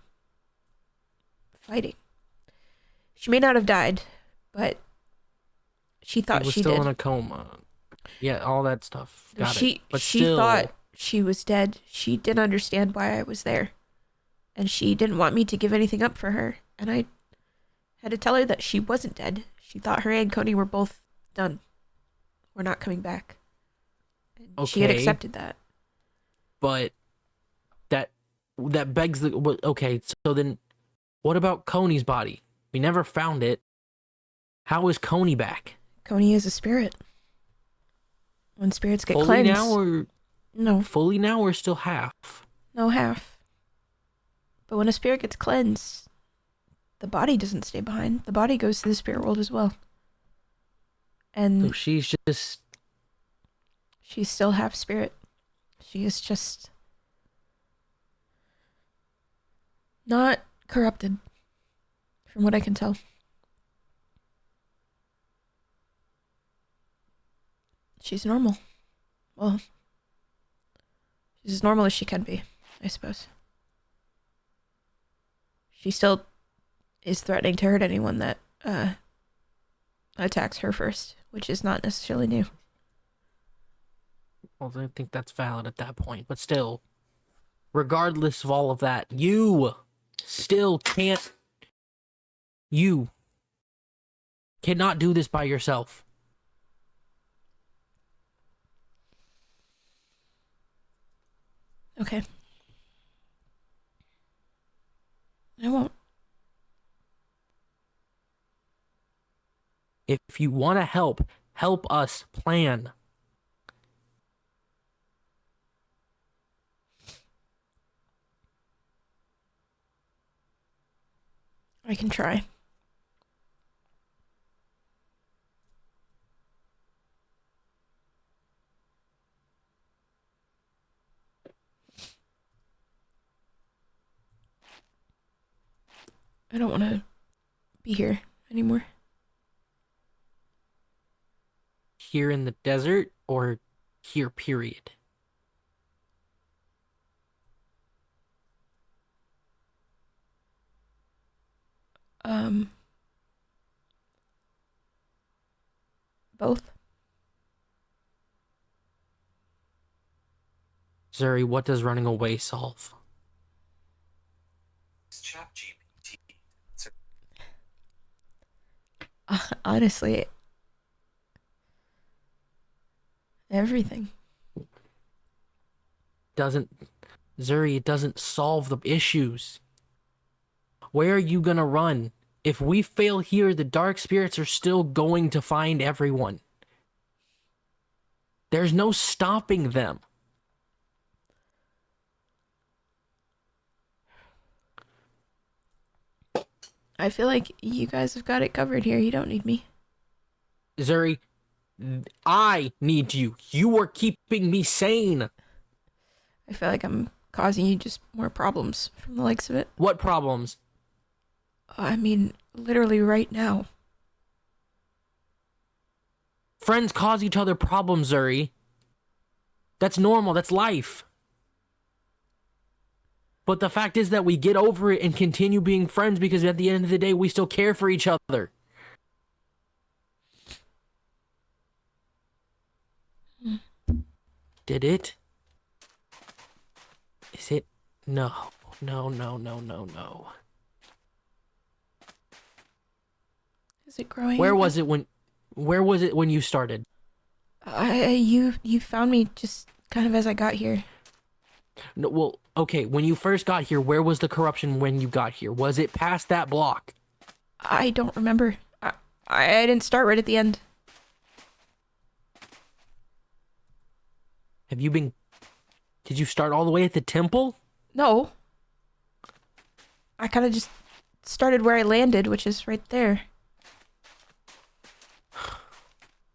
fighting. She may not have died, but she thought was she still did. in a coma. Yeah, all that stuff. Got she it. But she still, thought she was dead. She didn't understand why I was there. And she didn't want me to give anything up for her. And I had to tell her that she wasn't dead. She thought her and Coney were both done. We're not coming back. And she had Okay. accepted that. but that begs the okay. So then, what about Coney's body? We never found it. How is Coney back? Coney is a spirit. When spirits get Fully cleansed. now, or No, fully now, or still half? no half. But when a spirit gets cleansed, the body doesn't stay behind. The body goes to the spirit world as well. And So she's just she's still half spirit. She is just not corrupted, from what I can tell. She's normal. Well, she's as normal as she can be, I suppose. She still is threatening to hurt anyone that attacks her first, which is not necessarily new. well, I think that's valid at that point. But still, regardless of all of that, you still can't. You cannot do this by yourself. Okay. I won't. If you want to help us plan. I can try. I don't want to be here anymore. Here in the desert, or here, period? Both. Zuri, what does running away solve? Chat GPT. Honestly, everything. Zuri, it doesn't solve the issues. Where are you gonna run? If we fail here, the dark spirits are still going to find everyone. There's no stopping them. I feel like you guys have got it covered here. You don't need me. Zuri, I need you. You are keeping me sane. I feel like I'm causing you just more problems from the likes of it. What problems? I mean, literally right now. Friends cause each other problems, Zuri. That's normal. That's life. But the fact is that we get over it and continue being friends because at the end of the day, we still care for each other. Did it? Is it? No. No, no, no, no, no. Is it growing? Where was it when you started? You found me just kind of as I got here. No, well, okay, when you first got here, where was the corruption when you got here? Was it past that block? I don't remember. I didn't start right at the end. Have you been... Did you start all the way at the temple? No. I kind of just started where I landed, which is right there.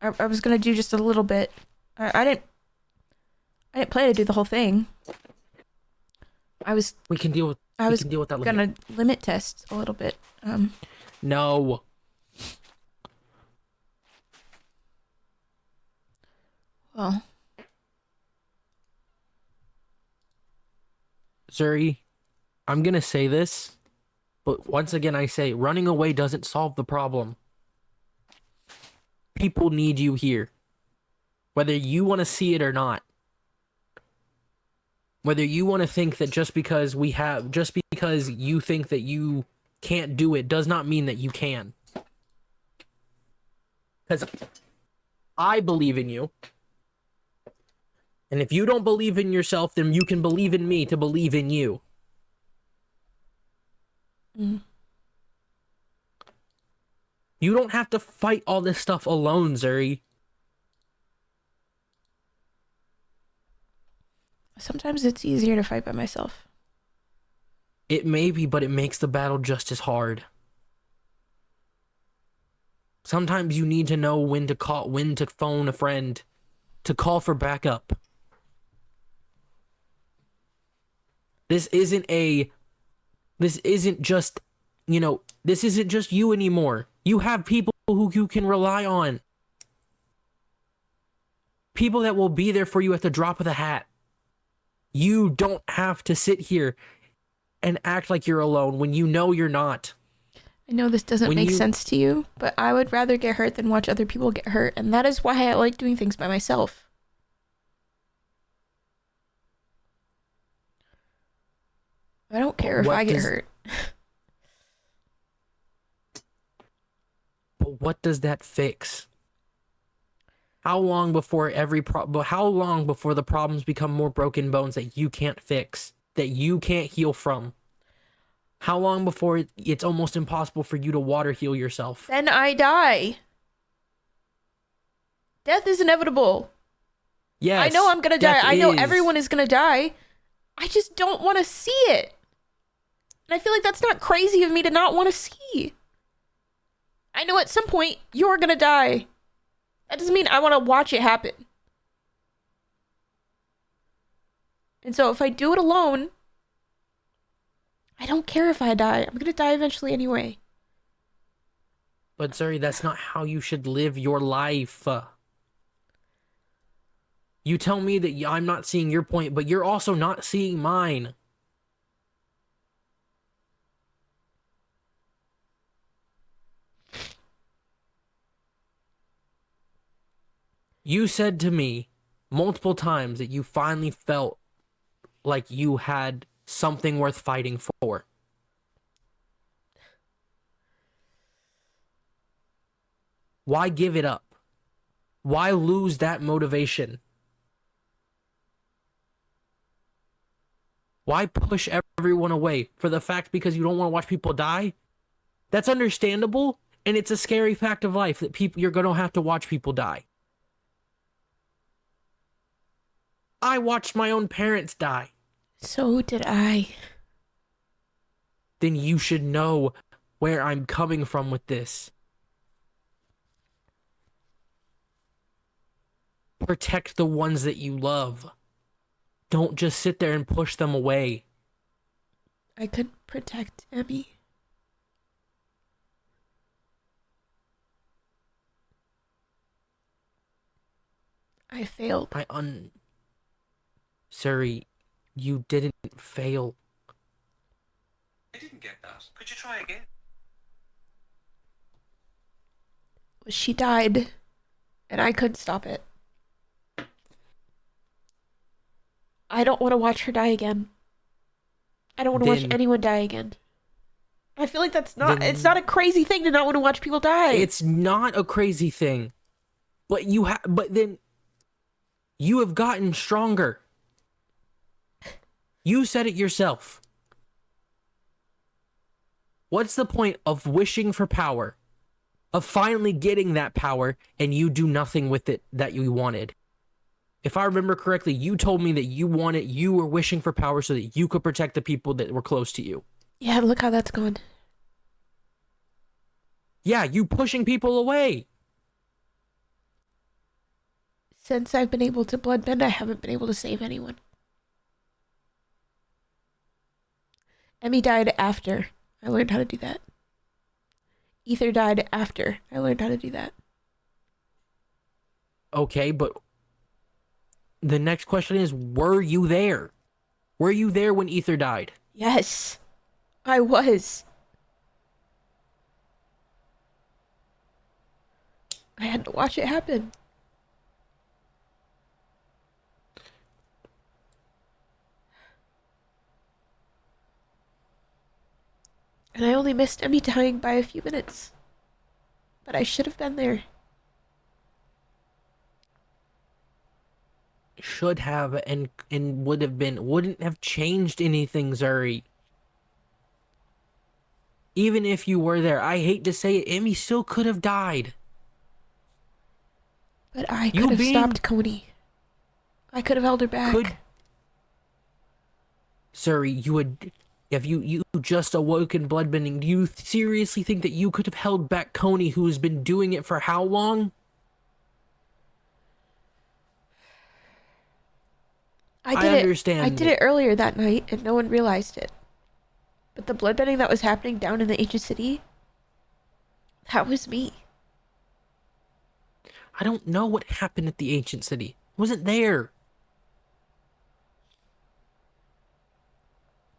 I was gonna do just a little bit. I didn't plan to do the whole thing. We can deal with that later. Gonna limit test a little bit. No. Well, Zuri, I'm gonna say this, but once again I say running away doesn't solve the problem. People need you here. Whether you want to see it or not. Whether you want to think that just because you think that you can't do it does not mean that you can. Because I believe in you. And if you don't believe in yourself, then you can believe in me to believe in you. Mm. You don't have to fight all this stuff alone, Zuri. Sometimes it's easier to fight by myself. It may be, but it makes the battle just as hard. Sometimes you need to know when to phone a friend, to call for backup. This isn't just you anymore. You have people who you can rely on. People that will be there for you at the drop of the hat. You don't have to sit here and act like you're alone when you know you're not. I know this doesn't make sense to you, but I would rather get hurt than watch other people get hurt, and that is why I like doing things by myself. I don't care if I get hurt. But what does that fix? How long before the problems become more broken bones that you can't fix, that you can't heal from? How long before it's almost impossible for you to water heal yourself? Then I die. Death is inevitable. Yes. I know I'm gonna die. I know everyone is gonna die. I just don't want to see it. And I feel like that's not crazy of me to not want to see. I know at some point you're gonna die. That doesn't mean I want to watch it happen. And so if I do it alone, I don't care if I die. I'm gonna die eventually anyway. But Zuri, that's not how you should live your life. You tell me that I'm not seeing your point, but you're also not seeing mine. You said to me multiple times that you finally felt like you had something worth fighting for. Why give it up? Why lose that motivation? Why push everyone away for the fact because you don't want to watch people die? That's understandable, and it's a scary fact of life that you're going to have to watch people die. I watched my own parents die. So did I. Then you should know where I'm coming from with this. Protect the ones that you love. Don't just sit there and push them away. I could protect Emmy. I failed. Zuri, you didn't fail. I didn't get that. Could you try again? She died, and I couldn't stop it. I don't want to watch her die again. I don't want to watch anyone die again. I feel like it's not a crazy thing to not want to watch people die. It's not a crazy thing. But then you have gotten stronger. You said it yourself. What's the point of wishing for power? Of finally getting that power and you do nothing with it that you wanted? if I remember correctly, you told me that you were wishing for power so that you could protect the people that were close to you. Yeah, look how that's gone. Yeah, you pushing people away. Since I've been able to bloodbend, I haven't been able to save anyone. Emmy died after I learned how to do that. Ether died after I learned how to do that. Okay, but the next question is, were you there? Were you there when Ether died? Yes, I was. I had to watch it happen. And I only missed Emmy dying by a few minutes. But I should have been there. Should have and would have been, wouldn't have changed anything, Zuri. Even if you were there, I hate to say it, Emmy still could have died. But I You could have being- stopped Coney. I could have held her back. Zuri, you would, if you just awoken bloodbending, do you seriously think that you could have held back Coney, who's been doing it for how long? I understand. I did it earlier that night and no one realized it. But the bloodbending that was happening down in the ancient city, that was me. I don't know what happened at the ancient city. I wasn't there.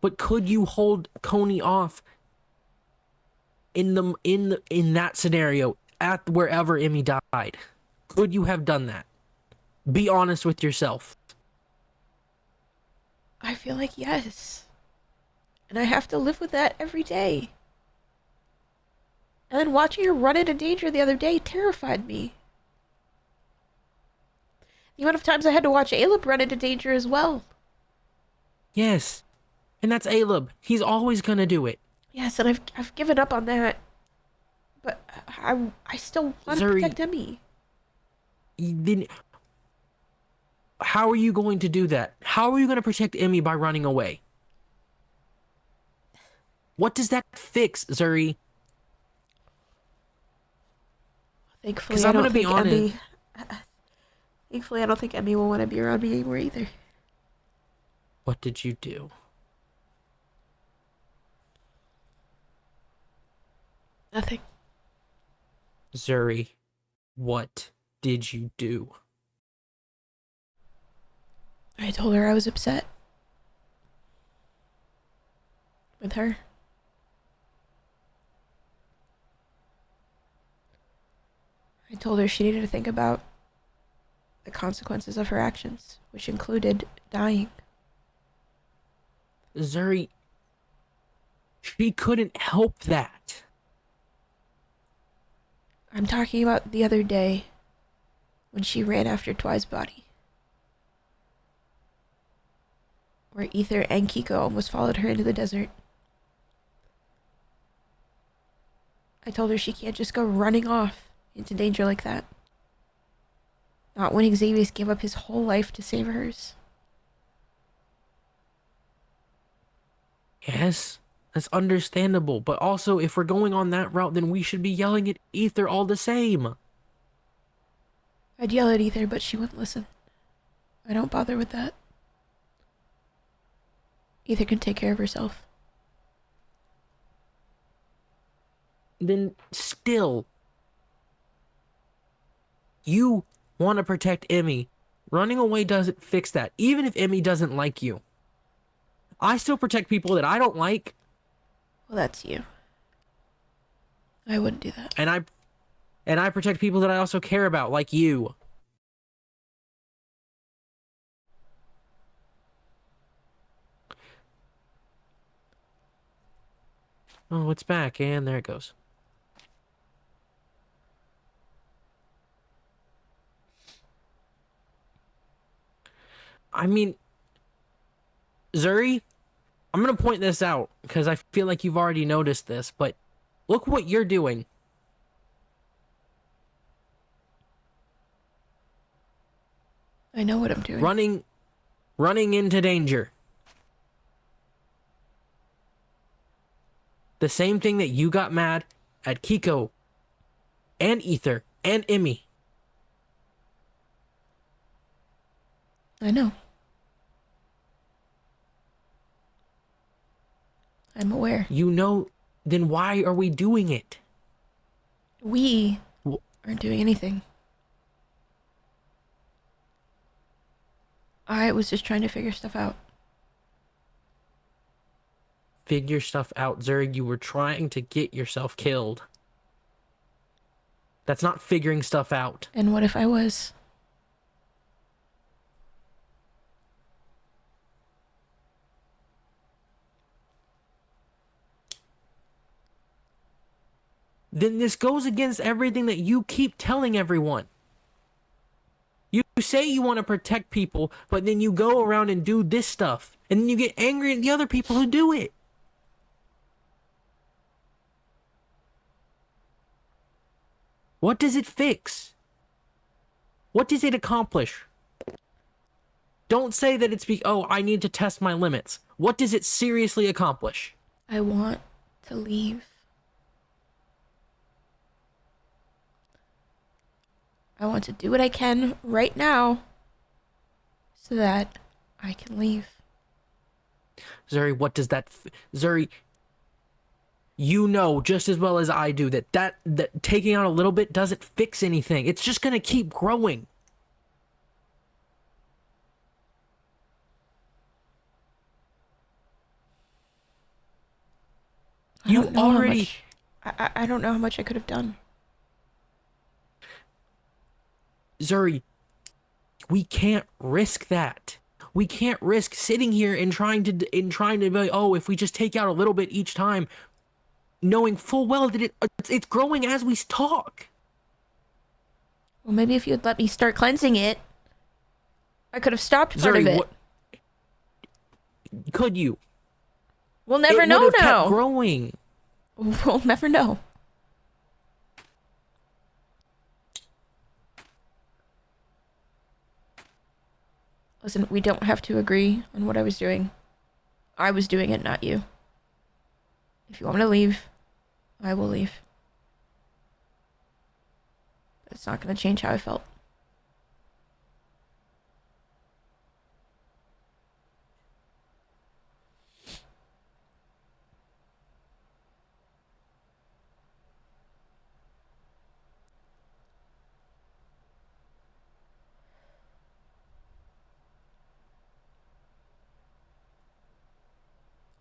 But could you hold Coney off in that scenario at wherever Emmy died? Could you have done that? Be honest with yourself. I feel like yes. And I have to live with that every day. And then watching her run into danger the other day terrified me. The amount of times I had to watch Aleb run into danger as well. Yes. And that's Aleb. He's always gonna do it. Yes, and I've given up on that. But I still want to Zuri, protect Emmy. Then how are you going to do that? How are you going to protect Emmy by running away? What does that fix, Zuri? Thankfully, 'Cause I I'm don't gonna be think honest. Emmy. Thankfully, I don't think Emmy will want to be around me anymore either. What did you do? Nothing. Zuri, what did you do? I told her I was upset with her. I told her she needed to think about the consequences of her actions, which included dying. Zuri, she couldn't help that. I'm talking about the other day when she ran after Twi's body. Where Ether and Kiko almost followed her into the desert. I told her she can't just go running off into danger like that. Not when Xavier gave up his whole life to save hers. Yes, that's understandable. But also, if we're going on that route, then we should be yelling at Ether all the same. I'd yell at Ether, but she wouldn't listen. I don't bother with that. Ether can take care of herself. Then still, you want to protect Emmy. Running away doesn't fix that, even if Emmy doesn't like you. I still protect people that I don't like. Well, that's you. I wouldn't do that. And I protect people that I also care about, like you. Oh, it's back, and there it goes. I mean, Zuri, I'm gonna point this out because I feel like you've already noticed this, but look what you're doing. I know what I'm doing. Running into danger. The same thing that you got mad at Kiko and Ether and Emmy. I know. I'm aware. You know, then why are we doing it? We aren't doing anything. I was just trying to figure stuff out. Figure stuff out, Zuri. You were trying to get yourself killed. That's not figuring stuff out. And what if I was? Then this goes against everything that you keep telling everyone. You say you want to protect people, but then you go around and do this stuff. And then you get angry at the other people who do it. What does it fix? What does it accomplish? Don't say that it's oh, I need to test my limits. What does it seriously accomplish? I want to leave. I want to do what I can right now so that I can leave. Zuri, what does that... Zuri, you know just as well as I do that taking out a little bit doesn't fix anything. It's just going to keep growing. You already... I don't know how much I could have done. Zuri, we can't risk that. We can't risk sitting here and trying to be, oh, if we just take out a little bit each time, knowing full well that it's growing as we talk. Well, maybe if you had let me start cleansing it, I could have stopped part of Zuri, it. Could you? We'll never It know would have now. kept growing. We'll never know. Listen, we don't have to agree on what I was doing. I was doing it, not you. If you want me to leave, I will leave. But it's not going to change how I felt.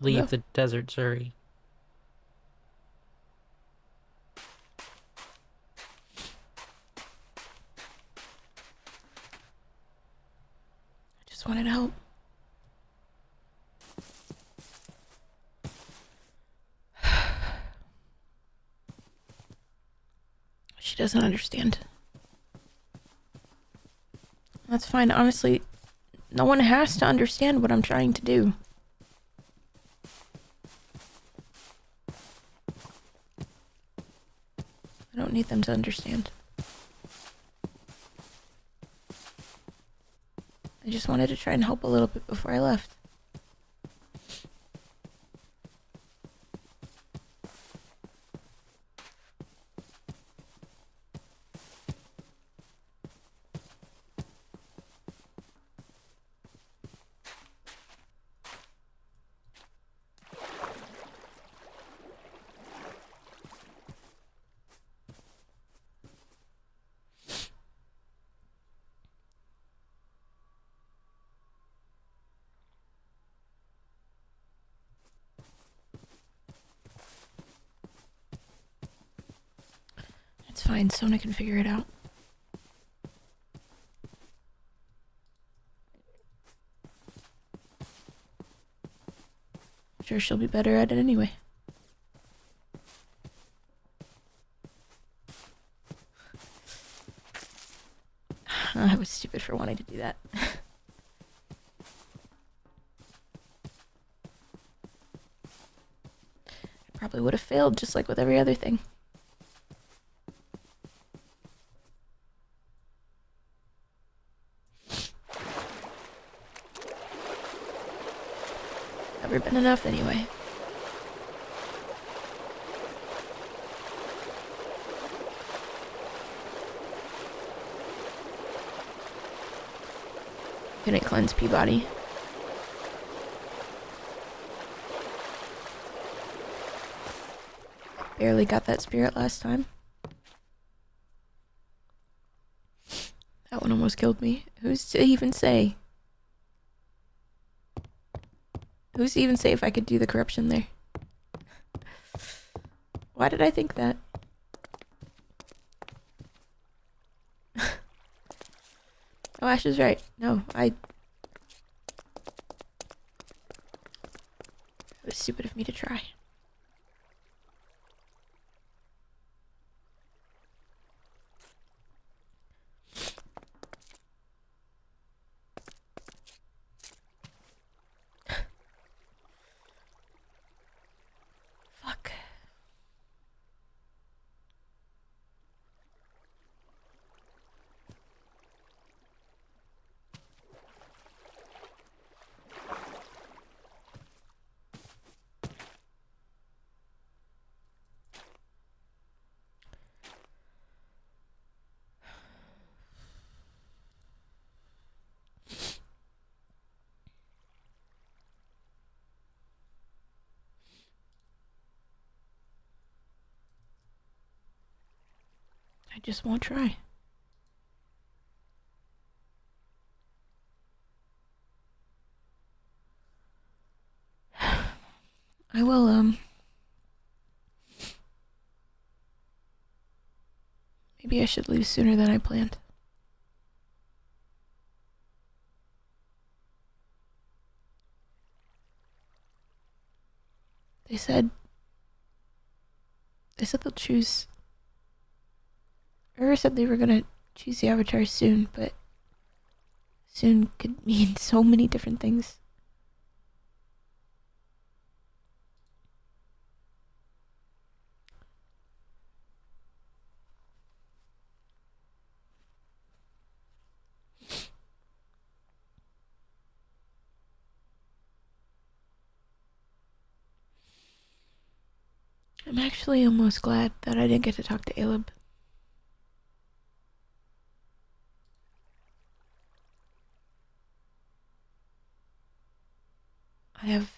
Leave Hello? the desert, Zuri. I just wanted help. She doesn't understand. That's fine. Honestly, no one has to understand what I'm trying to do. I don't need them to understand. I just wanted to try and help a little bit before I left. It's fine, Sona can figure it out. I'm sure she'll be better at it anyway. I was stupid for wanting to do that. I probably would have failed just like with every other thing. never been enough anyway. Gonna cleanse Peabody. Barely got that spirit last time. That one almost killed me. Who's to even say? Who's to even say if I could do the corruption there? Why did I think that? Oh, Ash is right. No, it was stupid of me to try. Fuck. I just won't try. I will, maybe I should leave sooner than I planned. They said they'll choose. Ura said they were gonna choose the avatar soon, but soon could mean so many different things. I'm actually almost glad that I didn't get to talk to Aleb. I have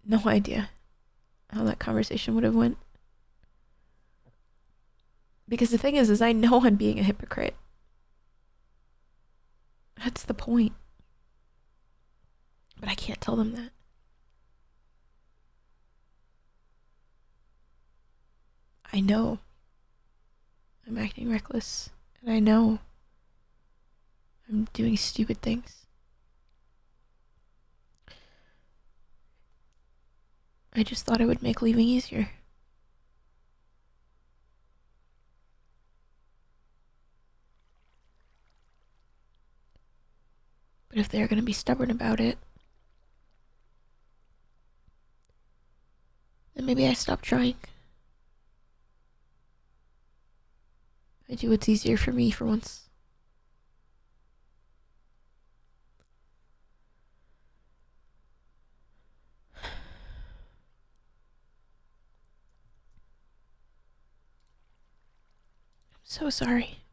no idea how that conversation would have went. Because the thing is I know I'm being a hypocrite. That's the point. But I can't tell them that. I know I'm acting reckless, and I know I'm doing stupid things. I just thought it would make leaving easier. But if they're gonna be stubborn about it, then maybe I stop trying. I do what's easier for me for once. I'm so sorry.